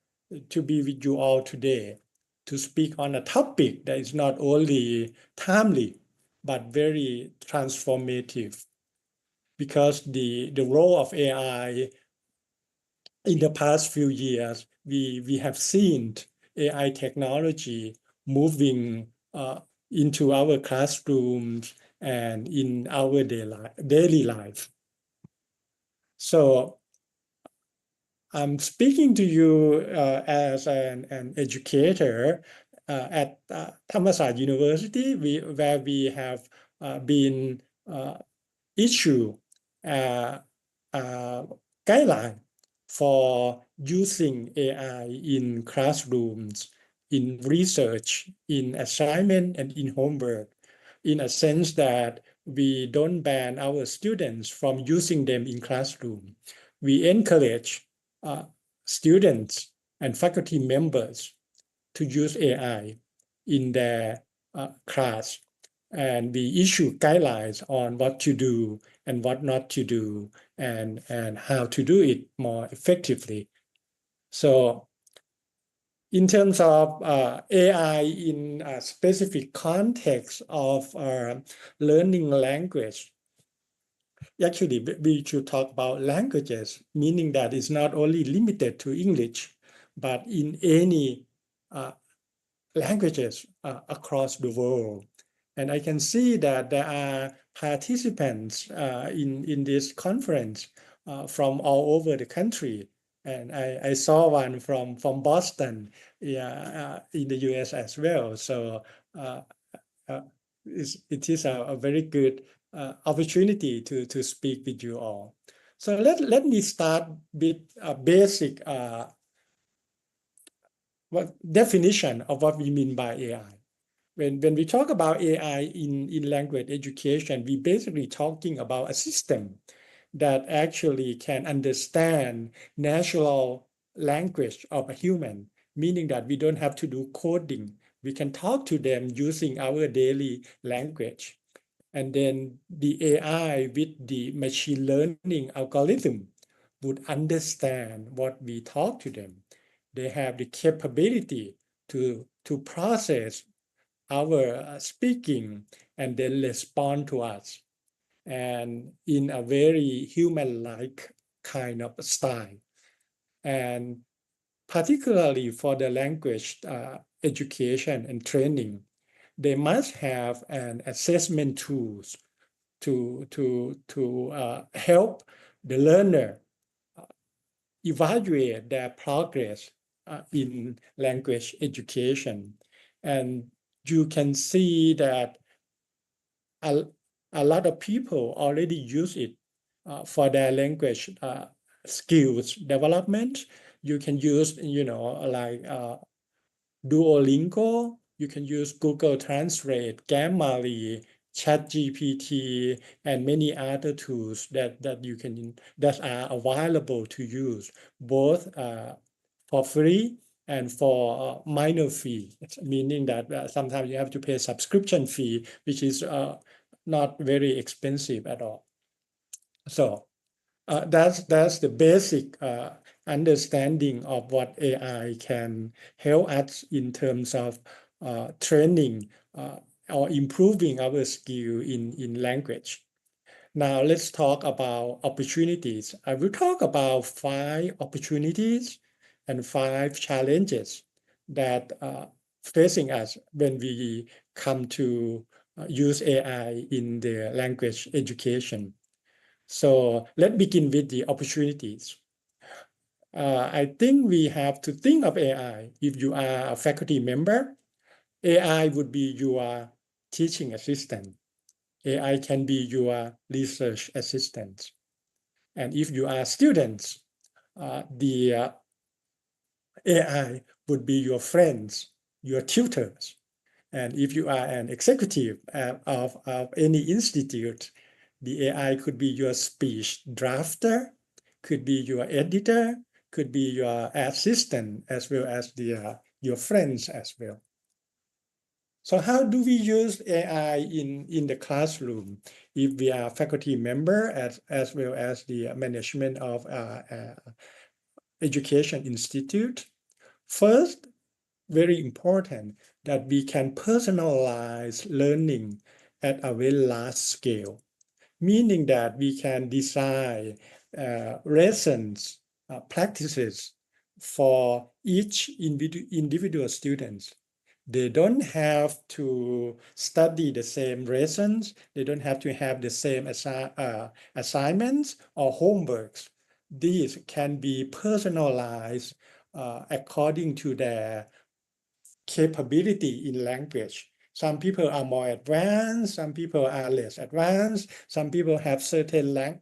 to be with you all today, to speak on a topic that is not only timely, but very transformative, because the role of AI in the past few years, we have seen AI technology moving into our classrooms and in our daily life. So I'm speaking to you as an educator at Thammasat University, where we have been issued a guideline for using AI in classrooms, in research, in assignment, and in homework, in a sense that we don't ban our students from using them in classroom. We encourage students and faculty members to use AI in their class. And we issue guidelines on what to do and what not to do, and how to do it more effectively. So in terms of AI in a specific context of learning language, actually we should talk about languages, meaning that it's not only limited to English, but in any languages across the world. And I can see that there are participants in this conference from all over the country. And I saw one from Boston, in the US as well. So it is a very good opportunity to speak with you all. So let me start with a basic definition of what we mean by AI. When we talk about AI in language education, we basically talking about a system that actually can understand natural language of a human, meaning that we don't have to do coding. We can talk to them using our daily language. And then the AI with the machine learning algorithm would understand what we talk to them. They have the capability to process our speaking and then respond to us, and in a very human-like kind of style. And particularly for the language education and training, they must have an assessment tools to help the learner evaluate their progress in language education. And you can see that a lot of people already use it for their language skills development. You can use, like Duolingo. You can use Google Translate, Grammarly, ChatGPT, and many other tools that are available to use, both for free and for minor fee, meaning that sometimes you have to pay a subscription fee, which is not very expensive at all. So that's the basic understanding of what AI can help us in terms of training or improving our skill in language. Now let's talk about opportunities. I will talk about 5 opportunities and 5 challenges that are facing us when we come to use AI in the language education. So let's begin with the opportunities. I think we have to think of AI. If you are a faculty member, AI would be your teaching assistant. AI can be your research assistant. And if you are students, the AI would be your friends, your tutors. And if you are an executive of any institute, the AI could be your speech drafter, could be your editor, could be your assistant, as well as your friends as well. So how do we use AI in the classroom if we are faculty member as well as the management of education institute? First, very important that we can personalize learning at a very large scale, meaning that we can design lessons, practices for each individual students. They don't have to study the same lessons. They don't have to have the same assignments or homeworks. These can be personalized according to their capability in language. Some people are more advanced, some people are less advanced, some people have certain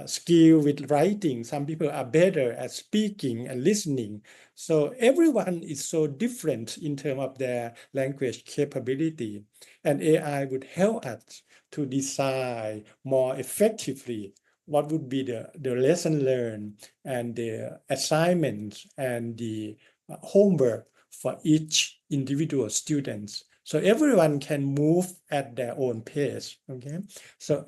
skill with writing, some people are better at speaking and listening. So everyone is so different in terms of their language capability. And AI would help us to design more effectively what would be the lesson learned and the assignments and the homework for each individual students. So everyone can move at their own pace, okay? So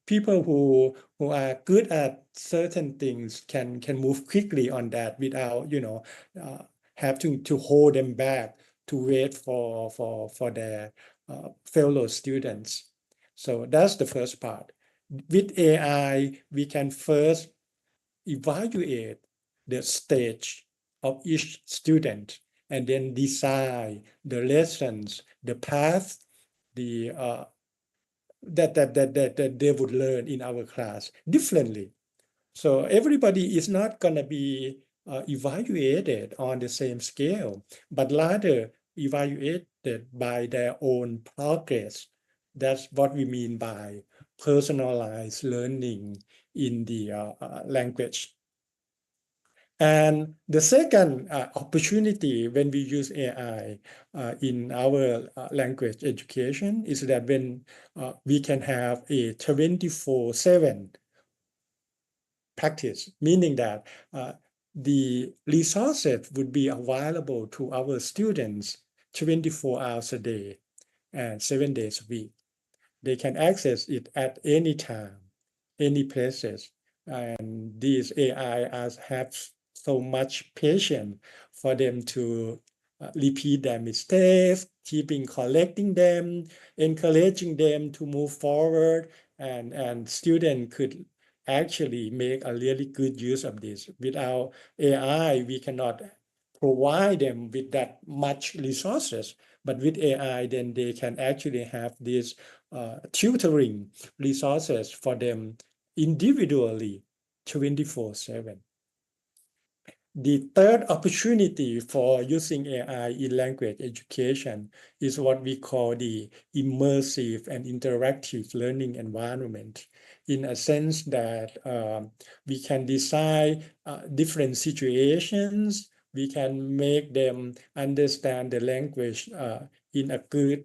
people who are good at certain things can move quickly on that without, having to hold them back to wait for their fellow students. So that's the first part. With AI, we can first evaluate the stage of each student and then design the lessons, the path, that they would learn in our class differently. So everybody is not going to be evaluated on the same scale, but rather evaluated by their own progress. That's what we mean by personalized learning in the language. And the second opportunity when we use AI in our language education is that when we can have a 24/7 practice, meaning that the resources would be available to our students 24 hours a day and 7 days a week. They can access it at any time, any places. And these AI have so much patience for them to repeat their mistakes, collecting them, encouraging them to move forward, and students could actually make a really good use of this. Without AI, we cannot provide them with that much resources, but with AI, then they can actually have these tutoring resources for them individually 24/7. The third opportunity for using AI in language education is what we call the immersive and interactive learning environment, in a sense that we can design different situations, we can make them understand the language in a good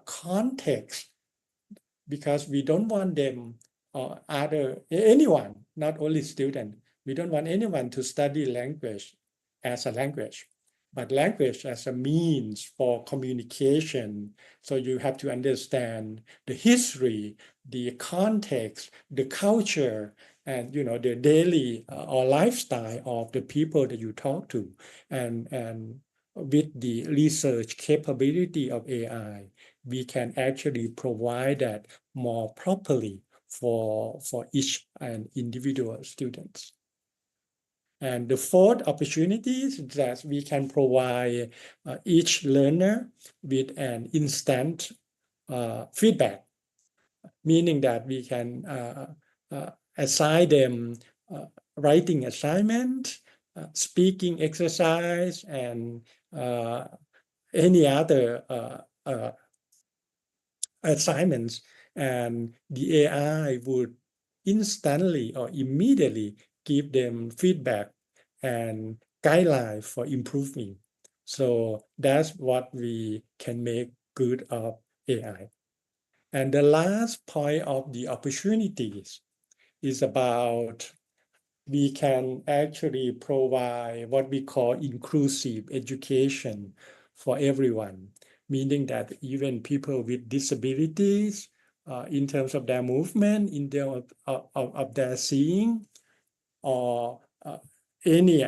context, because we don't want them or anyone, not only students, we don't want anyone to study language as a language, but language as a means for communication. So you have to understand the history, the context, the culture, and the daily or lifestyle of the people that you talk to. And with the research capability of AI, we can actually provide that more properly for each and individual students. And the fourth opportunity is that we can provide each learner with an instant feedback, meaning that we can assign them writing assignment, speaking exercise, and any other assignments, and the AI would instantly or immediately give them feedback and guideline for improving. So that's what we can make good of AI. And the last point of the opportunities is about we can actually provide what we call inclusive education for everyone, meaning that even people with disabilities, in terms of their movement, in terms of their seeing, or any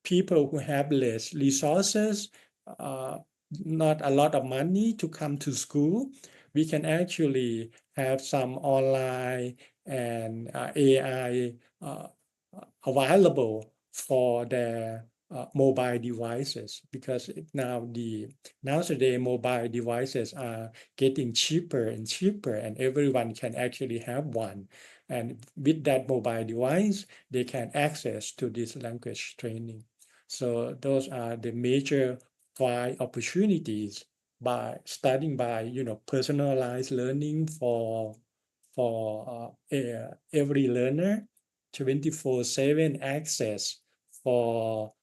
people who have less resources, not a lot of money to come to school, we can actually have some online and AI available for their mobile devices, because nowadays mobile devices are getting cheaper and cheaper, and everyone can actually have one. And with that mobile device, they can access to this language training. So those are the major 5 opportunities by starting by personalized learning for every learner, 24/7 access for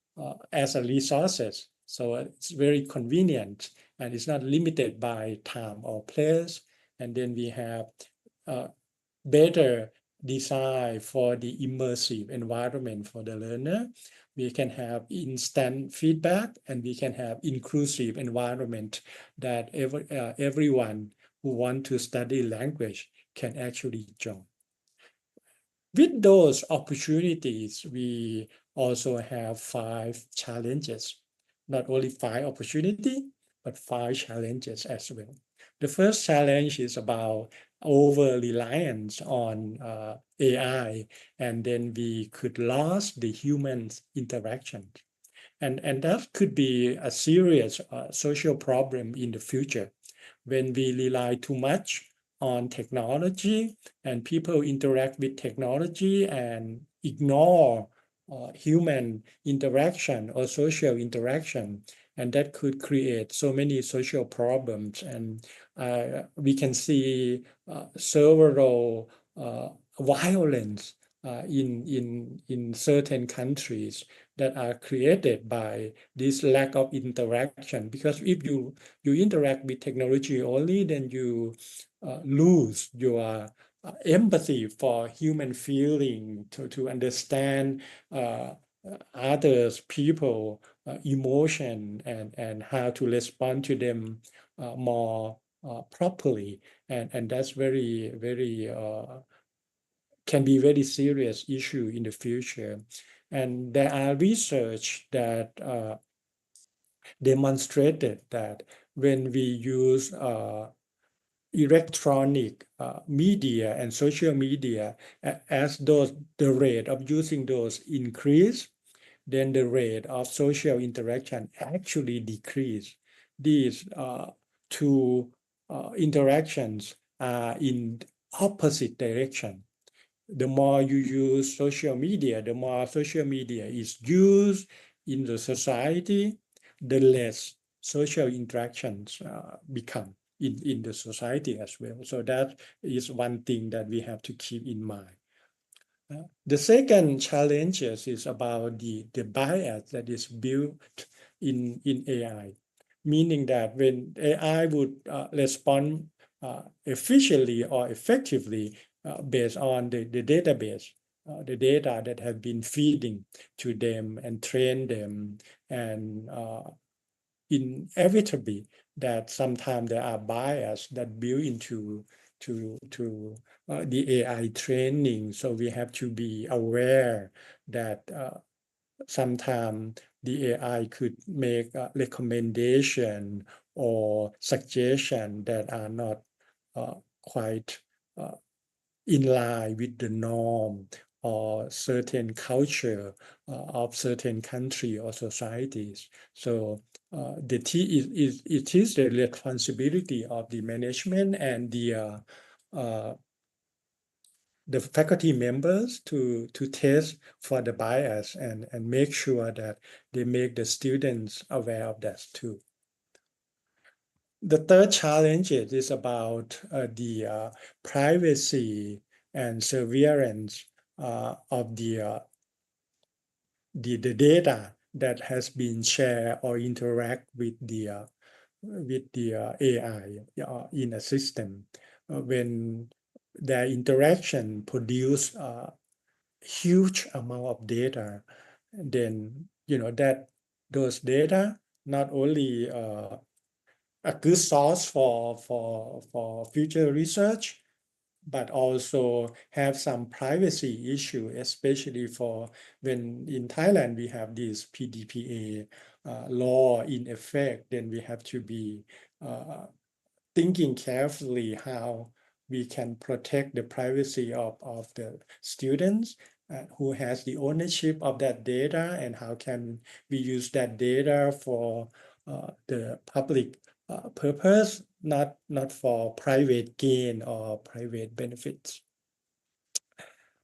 as a resources. So it's very convenient and it's not limited by time or place. And then we have better design for the immersive environment for the learner. We can have instant feedback, and we can have inclusive environment that everyone who want to study language can actually join. With those opportunities, we also have 5 challenges, not only 5 opportunities, but 5 challenges as well. The first challenge is about over-reliance on AI, and then we could lose the human interaction. And that could be a serious social problem in the future when we rely too much on technology and people interact with technology and ignore human interaction or social interaction. And that could create so many social problems. And we can see several violence in certain countries that are created by this lack of interaction. Because if you interact with technology only, then you lose your empathy for human feeling, to understand others, people, emotion, and how to respond to them more properly. And that's very, very can be very serious issue in the future. And there are research that demonstrated that when we use electronic media and social media, as the rate of using those increase, then the rate of social interaction actually decrease. These 2 interactions are in opposite direction. The more you use social media, the more social media is used in the society, the less social interactions become in the society as well. So that is one thing that we have to keep in mind. The second challenge is about the bias that is built in AI, meaning that when AI would respond efficiently or effectively based on the database, the data that have been feeding to them and train them, and inevitably that sometimes there are bias that built into the AI training. So we have to be aware that sometimes the AI could make a recommendation or suggestion that are not quite in line with the norm or certain culture of certain country or societies. So it is the responsibility of the management and the faculty members to test for the bias and make sure that they make the students aware of that too. The third challenge is about the privacy and surveillance of the data that has been shared or interact with the AI in a system. When their interaction produce a huge amount of data, then that those data not only a good source for future research, but also have some privacy issue, especially for when in Thailand we have this PDPA law in effect, then we have to be thinking carefully how we can protect the privacy of the students who has the ownership of that data, and how can we use that data for the public purpose, not for private gain or private benefits.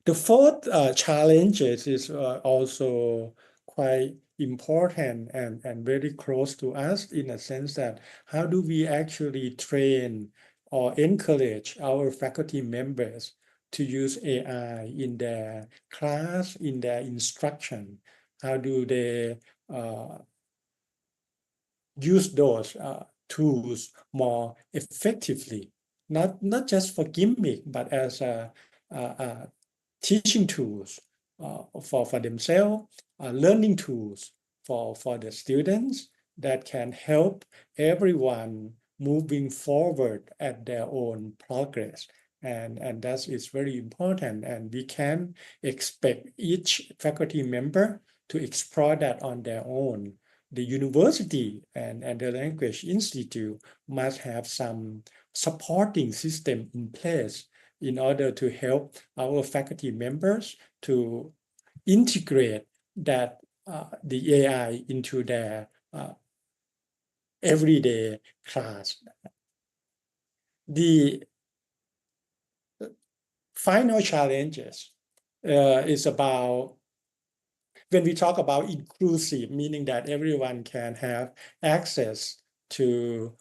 The fourth challenge is also quite important and very close to us, in a sense that how do we actually train or encourage our faculty members to use AI in their class, in their instruction? How do they use those tools more effectively, not just for gimmick, but as teaching tools for themselves, learning tools for the students that can help everyone moving forward at their own progress. And that is very important, and we can expect each faculty member to explore that on their own. The university and the Language Institute must have some supporting system in place in order to help our faculty members to integrate that the AI into their everyday class. The final challenges is about, when we talk about inclusive, meaning that everyone can have access to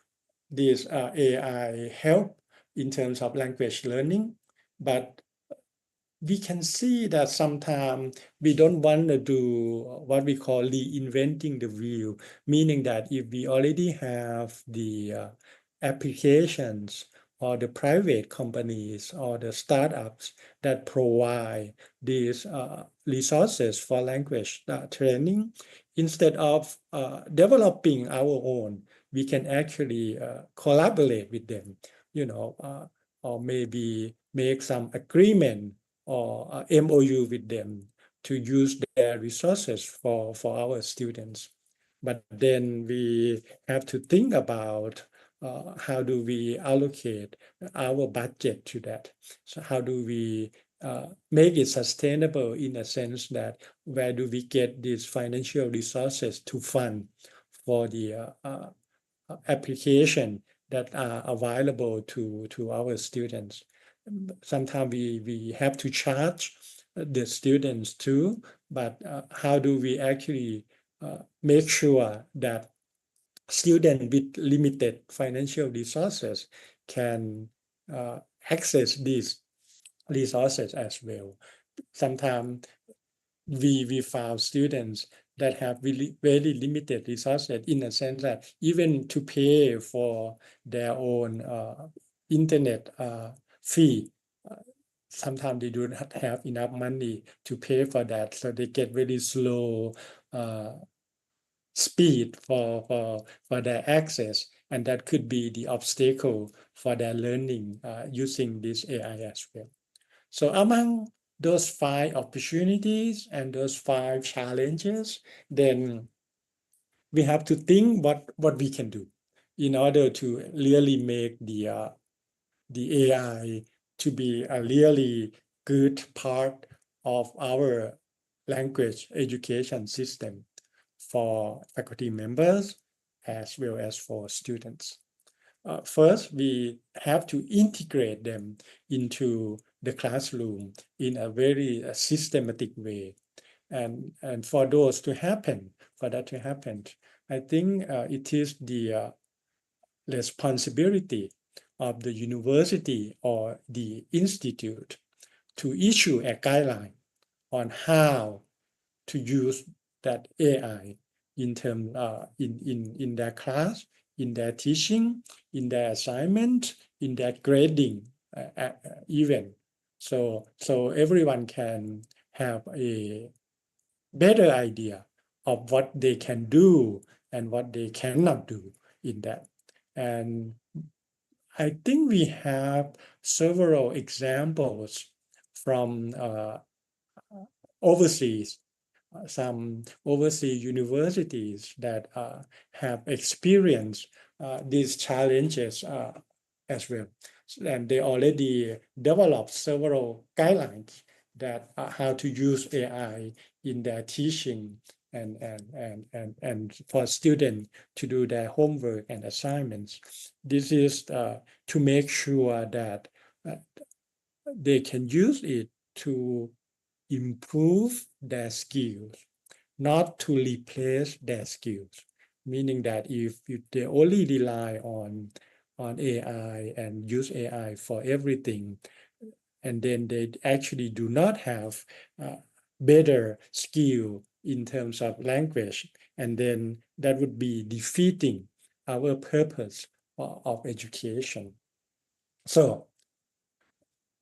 this AI help in terms of language learning, but we can see that sometimes we don't want to do what we call reinventing the wheel, meaning that if we already have the applications or the private companies or the startups that provide these resources for language training, instead of developing our own, we can actually collaborate with them, or maybe make some agreement or MOU with them to use their resources for our students. But then we have to think about how do we allocate our budget to that? So how do we make it sustainable, in a sense that where do we get these financial resources to fund for the application that are available to our students? Sometimes we have to charge the students too, but how do we actually make sure that students with limited financial resources can access these resources as well? Sometimes we found students that have really very limited resources, in a sense that even to pay for their own internet fee, sometimes they do not have enough money to pay for that, so they get very slow speed for their access, and that could be the obstacle for their learning using this AI as well. So among those 5 opportunities and those 5 challenges, then we have to think what we can do in order to really make the AI to be a really good part of our language education system for faculty members as well as for students. First, we have to integrate them into the classroom in a very systematic way. And for that to happen, I think it is the responsibility of the university or the institute to issue a guideline on how to use that AI in terms in their class, in their teaching, in their assignment, in their grading even. So everyone can have a better idea of what they can do and what they cannot do in that. And I think we have several examples from overseas, some overseas universities that have experienced these challenges as well. And they already developed several guidelines that how to use AI in their teaching and for students to do their homework and assignments. This is to make sure that they can use it to improve their skills, not to replace their skills. Meaning that if they only rely on AI and use AI for everything, and then they actually do not have better skill in terms of language, and then that would be defeating our purpose of education. So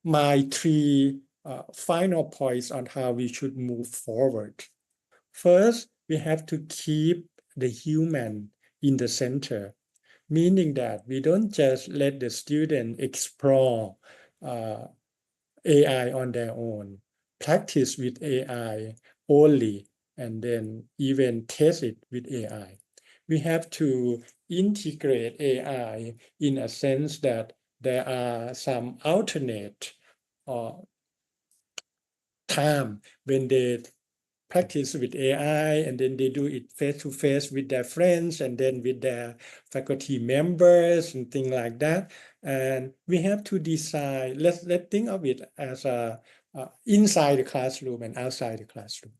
my three final points on how we should move forward. First, we have to keep the human in the center, meaning that we don't just let the student explore AI on their own, practice with AI only, and then even test it with AI. We have to integrate AI in a sense that there are some alternate time when they practice with AI and then they do it face-to-face with their friends and then with their faculty members and things like that. And we have to decide, let's think of it as inside the classroom and outside the classroom.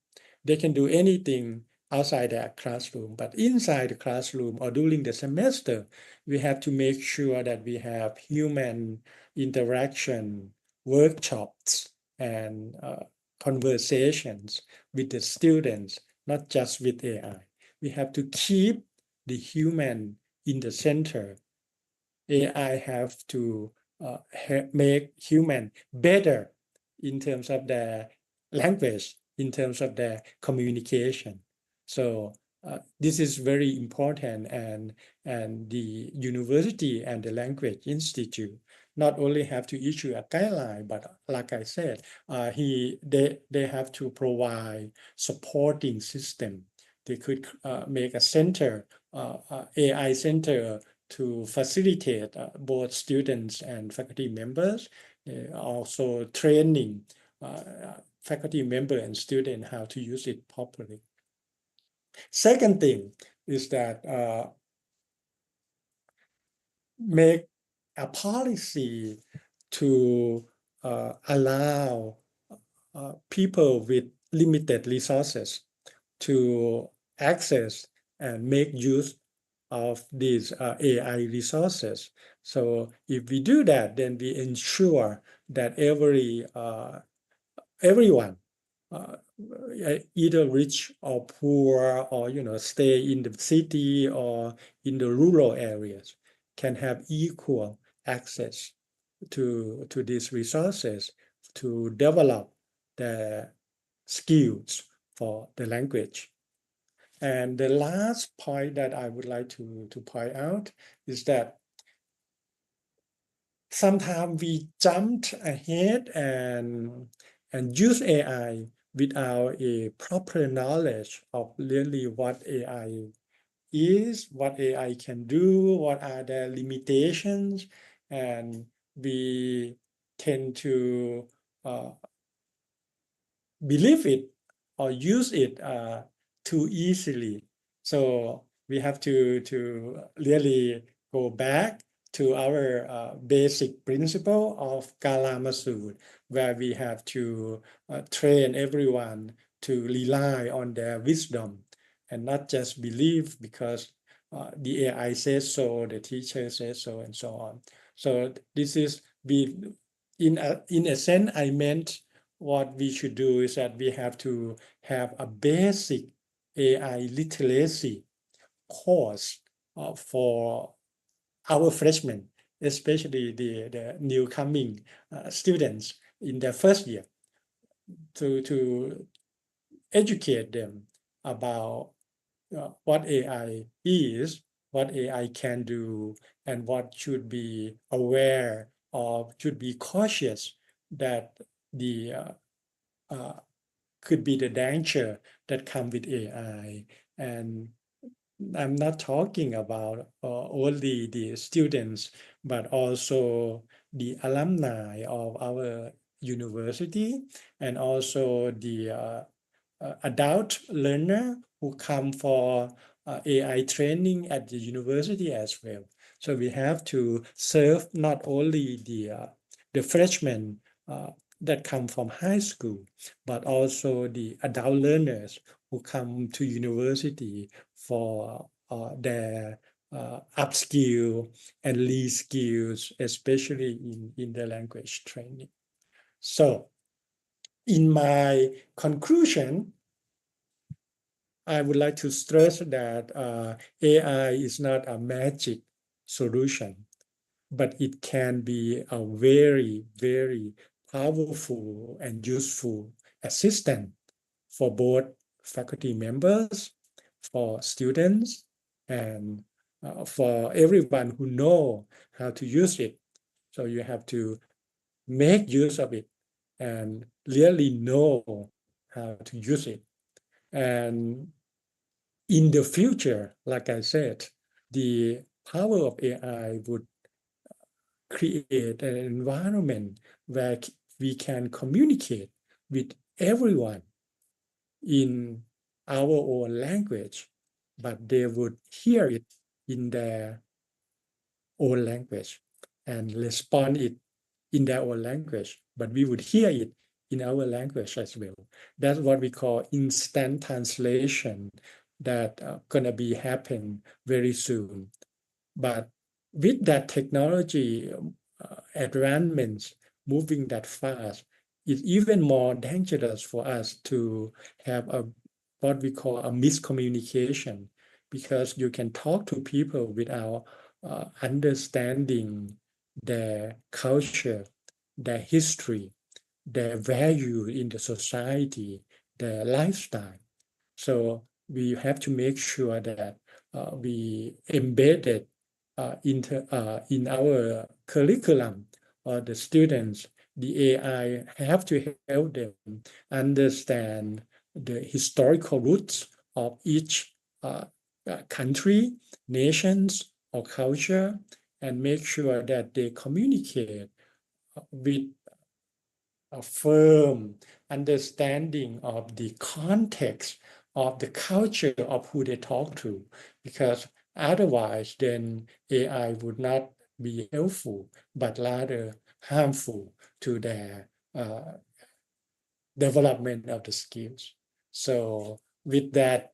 They can do anything outside their classroom, but inside the classroom or during the semester, we have to make sure that we have human interaction, workshops, and conversations with the students, not just with AI. We have to keep the human in the center. AI have to make human better in terms of their language, in terms of their communication. So this is very important, and the university and the Language Institute not only have to issue a guideline, but like I said, they have to provide supporting system. They could make a center, AI center, to facilitate both students and faculty members, also training faculty member and student how to use it properly. Second thing is that make a policy to allow people with limited resources to access and make use of these AI resources. So if we do that, then we ensure that everyone, either rich or poor, or stay in the city or in the rural areas, can have equal access to these resources to develop their skills for the language. And the last point that I would like to point out is that sometimes we jumped ahead and use AI without a proper knowledge of really what AI is, what AI can do, what are the limitations, and we tend to believe it or use it too easily. So we have to really go back to our basic principle of Kalamasud, where we have to train everyone to rely on their wisdom and not just believe because the AI says so, the teacher says so, and so on. So this is in a sense, I meant what we should do is that we have to have a basic AI literacy course for our freshmen, especially the new coming students in their first year, to educate them about what AI is, what AI can do, and what should be aware of, should be cautious that the could be the danger that come with AI. And I'm not talking about only the students, but also the alumni of our university and also the adult learner who come for AI training at the university as well. So we have to serve not only the freshmen that come from high school, but also the adult learners who come to university for their upskill and reskills, especially in the language training. So in my conclusion, I would like to stress that AI is not a magic solution, but it can be a very, very powerful and useful assistant for both faculty members, for students, and for everyone who know how to use it. So you have to make use of it and really know how to use it. And in the future, like I said, the power of AI would create an environment where we can communicate with everyone in our own language, but they would hear it in their own language and respond it in their own language, but we would hear it in our language as well. That's what we call instant translation that gonna be happen very soon. But with that technology advancements moving that fast, it's even more dangerous for us to have what we call a miscommunication, because you can talk to people without understanding their culture, their history, their value in the society, their lifestyle. So we have to make sure that we embed it in our curriculum, or the students, the AI have to help them understand the historical roots of each country, nations, or culture, and make sure that they communicate with a firm understanding of the context of the culture of who they talk to, because otherwise then AI would not be helpful, but rather harmful to their development of the skills. So with that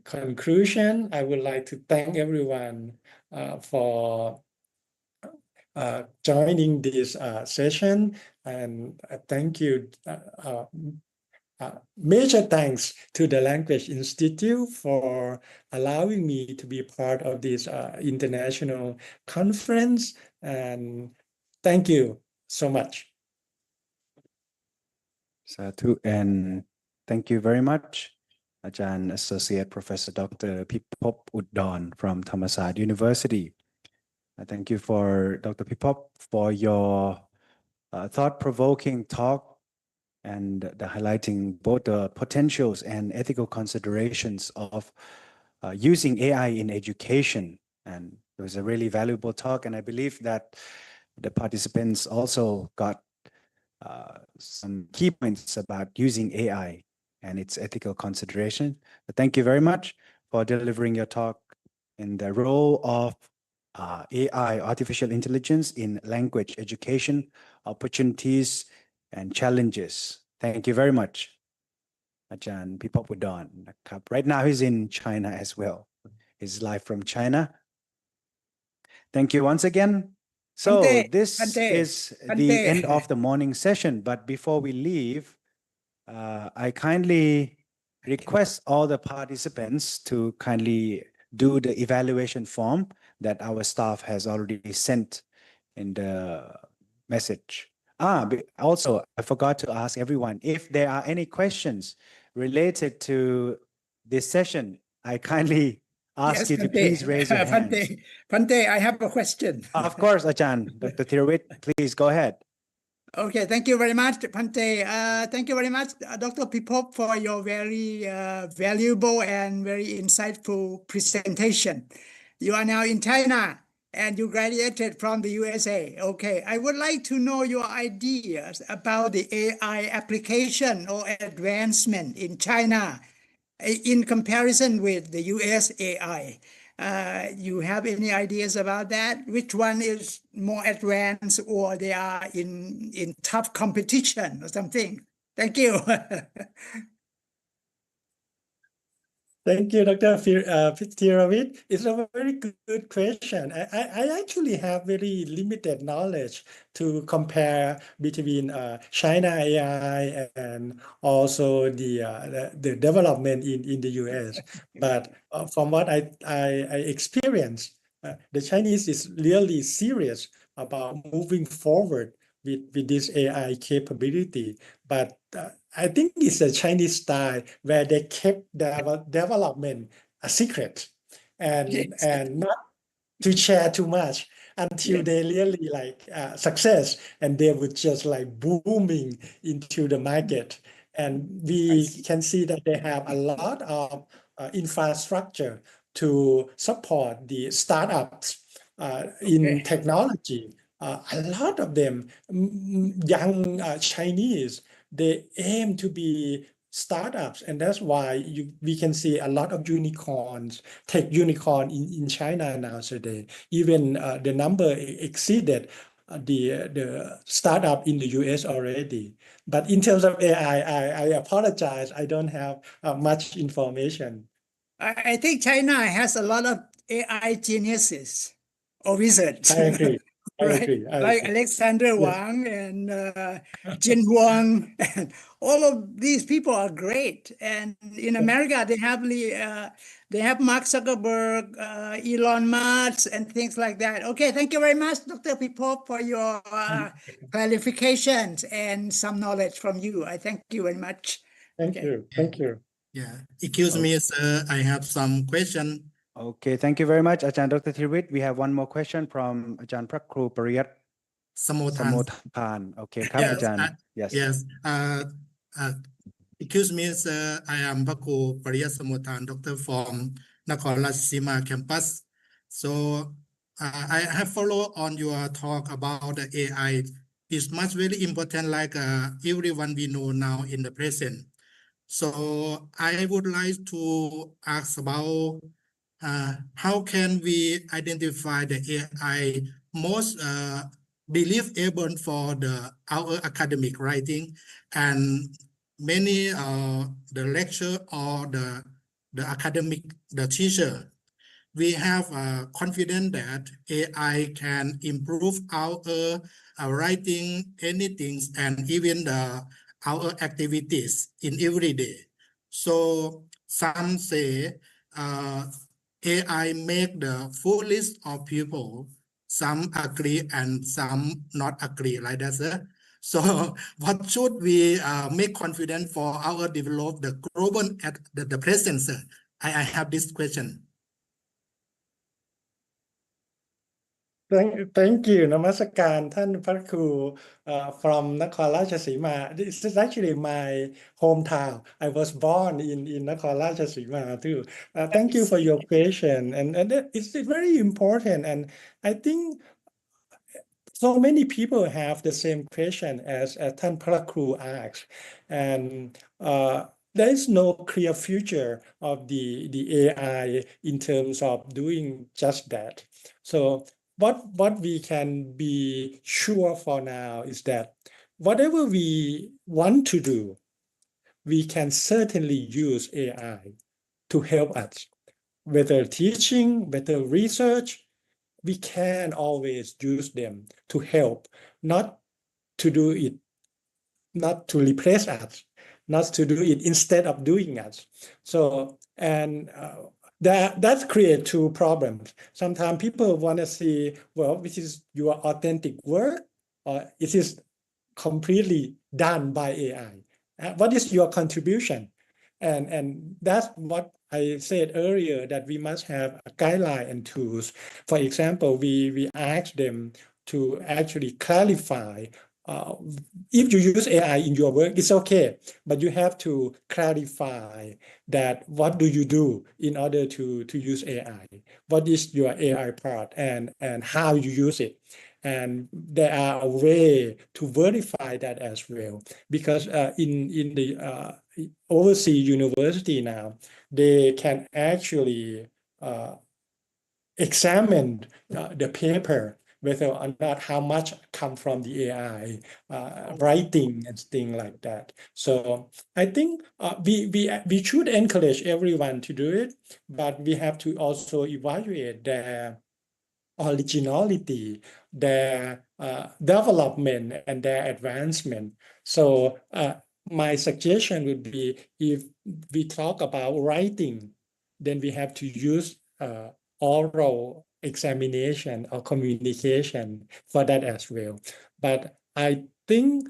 conclusion, I would like to thank everyone for joining this session, and thank you. Major thanks to the Language Institute for allowing me to be part of this international conference, and thank you so much. Satu, and thank you very much, Ajahn Associate Professor Dr. Pipop Udon from Thammasat University. Thank you for Dr. Pipop for your thought-provoking talk and the highlighting both the potentials and ethical considerations of using AI in education. And it was a really valuable talk, and I believe that the participants also got some key points about using AI and its ethical consideration. But thank you very much for delivering your talk in the role of AI, artificial intelligence in language education, opportunities and challenges. Thank you very much, Ajahn Pipopudon. Right now he's in China as well. He's live from China. Thank you once again. So this is the end of the morning session. But before we leave, I kindly request all the participants to kindly do the evaluation form that our staff has already sent in the message. Also, I forgot to ask everyone, if there are any questions related to this session, I kindly ask you to please raise your hands. Phante, I have a question. Of course, Ajahn. Dr. Thirawit, please go ahead. Okay, thank you very much, Phante. Thank you very much, Dr. Pipop, for your very valuable and very insightful presentation. You are now in China and you graduated from the USA. Okay, I would like to know your ideas about the AI application or advancement in China in comparison with the US AI. You have any ideas about that? Which one is more advanced, or they are in tough competition or something? Thank you. Thank you, Dr. Thirawit. It's a very good question. I actually have very limited knowledge to compare between China AI and also the development in the US. But from what I experienced, the Chinese is really serious about moving forward with this AI capability. But I think it's a Chinese style where they kept their development a secret and not to share too much until they really like success, and they would just like booming into the market. And we can see that they have a lot of infrastructure to support the startups in technology. A lot of them, young Chinese, they aim to be startups, and that's why we can see a lot of unicorns, tech unicorn in China now today. Even the number exceeded the startup in the US already. But in terms of AI, I apologize, I don't have much information. I think China has a lot of AI geniuses or wizards. I agree. Right? Like Alexander Wang and Jin Huang, and all of these people are great. And in America, they have Mark Zuckerberg, Elon Musk, and things like that. Okay, thank you very much, Dr. Pipop, for your clarifications and some knowledge from you. I thank you very much. Thank you. Thank you. Yeah, excuse me, sir. I have some question. Okay, thank you very much, Ajahn Dr. Thirawit. We have one more question from Ajahn Prakru Pariyat Samothan. Okay, Yes, Ajahn. Yes. Excuse me, sir. I am Mcu Pariyat Samothan, doctor from Nakhon Ratchasima campus. So I have followed on your talk about the AI. It's much very important, like everyone we know now in the present. So I would like to ask about how can we identify the AI most believable for our academic writing, and many the lecture or the academic, the teacher, we have confidence that AI can improve our writing, anything, and even our activities in every day. So some say AI make the full list of people. Some agree and some not agree, like that, sir. So what should we make confident for our develop the global at the present, sir? I have this question. Thank you. Namaskar, Than Prakru from Nakhon Ratchasima. This is actually my hometown. I was born in Nakhon Ratchasima too. Thank you for your question. And it's very important. And I think so many people have the same question as Tan Prakru asked, and there is no clear future of the AI in terms of doing just that. So what we can be sure for now is that whatever we want to do, we can certainly use AI to help us, whether teaching, whether research, we can always use them to help, not to do it, not to replace us, not to do it instead of doing us. So, and that creates two problems. Sometimes people want to see, well, which is your authentic work, or it is completely done by AI. What is your contribution? And that's what I said earlier, that we must have a guideline and tools. For example, we ask them to actually clarify if you use AI in your work, it's okay, but you have to clarify that what do you do in order to use AI? What is your AI part and how you use it? And there are a way to verify that as well, because in the overseas university now, they can actually examine the paper, whether or not how much come from the AI writing and things like that. So I think we should encourage everyone to do it, but we have to also evaluate their originality, their development, and their advancement. So my suggestion would be, if we talk about writing, then we have to use oral examination or communication for that as well. But I think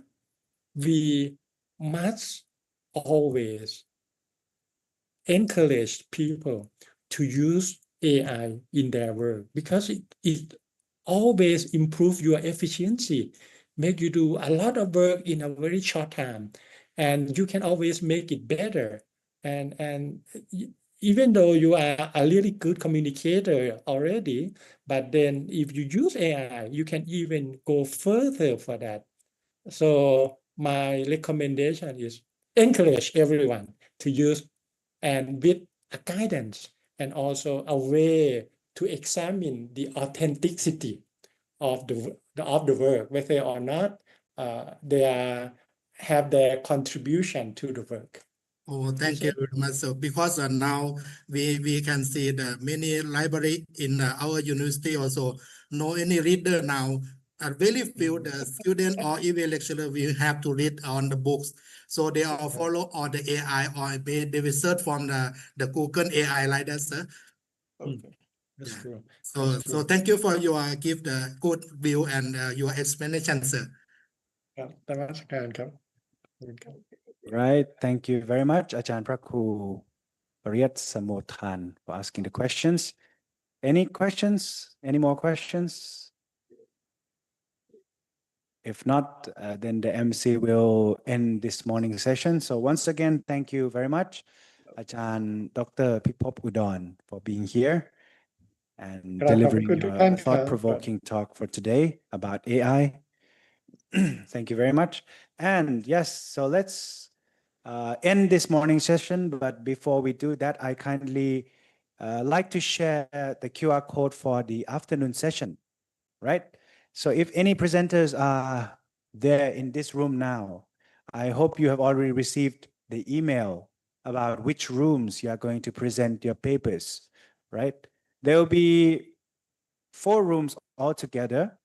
we must always encourage people to use AI in their work, because it always improve your efficiency, make you do a lot of work in a very short time, and you can always make it better. And even though you are a really good communicator already, but then if you use AI, you can even go further for that. So my recommendation is encourage everyone to use, and with a guidance and also a way to examine the authenticity of the work, whether or not they have their contribution to the work. Oh, thank you very much. So because now we can see the many library in our university also, no any reader now. Very few the student or even lecturer will have to read on the books. So they all follow all the AI, or they will search from the Google AI like that, sir. Okay. That's true. So thank you for your give the good view and your explanation, sir. ครับนมัสการครับ Right. Thank you very much, Ajahn Prakru Pariyat Samothan, for asking the questions. Any questions? Any more questions? If not, then the MC will end this morning's session. So once again, thank you very much, Ajahn Dr. Pipop Udon, for being here and delivering a thought-provoking talk for today about AI. Thank you very much. And yes, so let's end this morning session. But before we do that, I kindly like to share the QR code for the afternoon session, right? So if any presenters are there in this room now, I hope you have already received the email about which rooms you are going to present your papers, right? There will be 4 rooms altogether.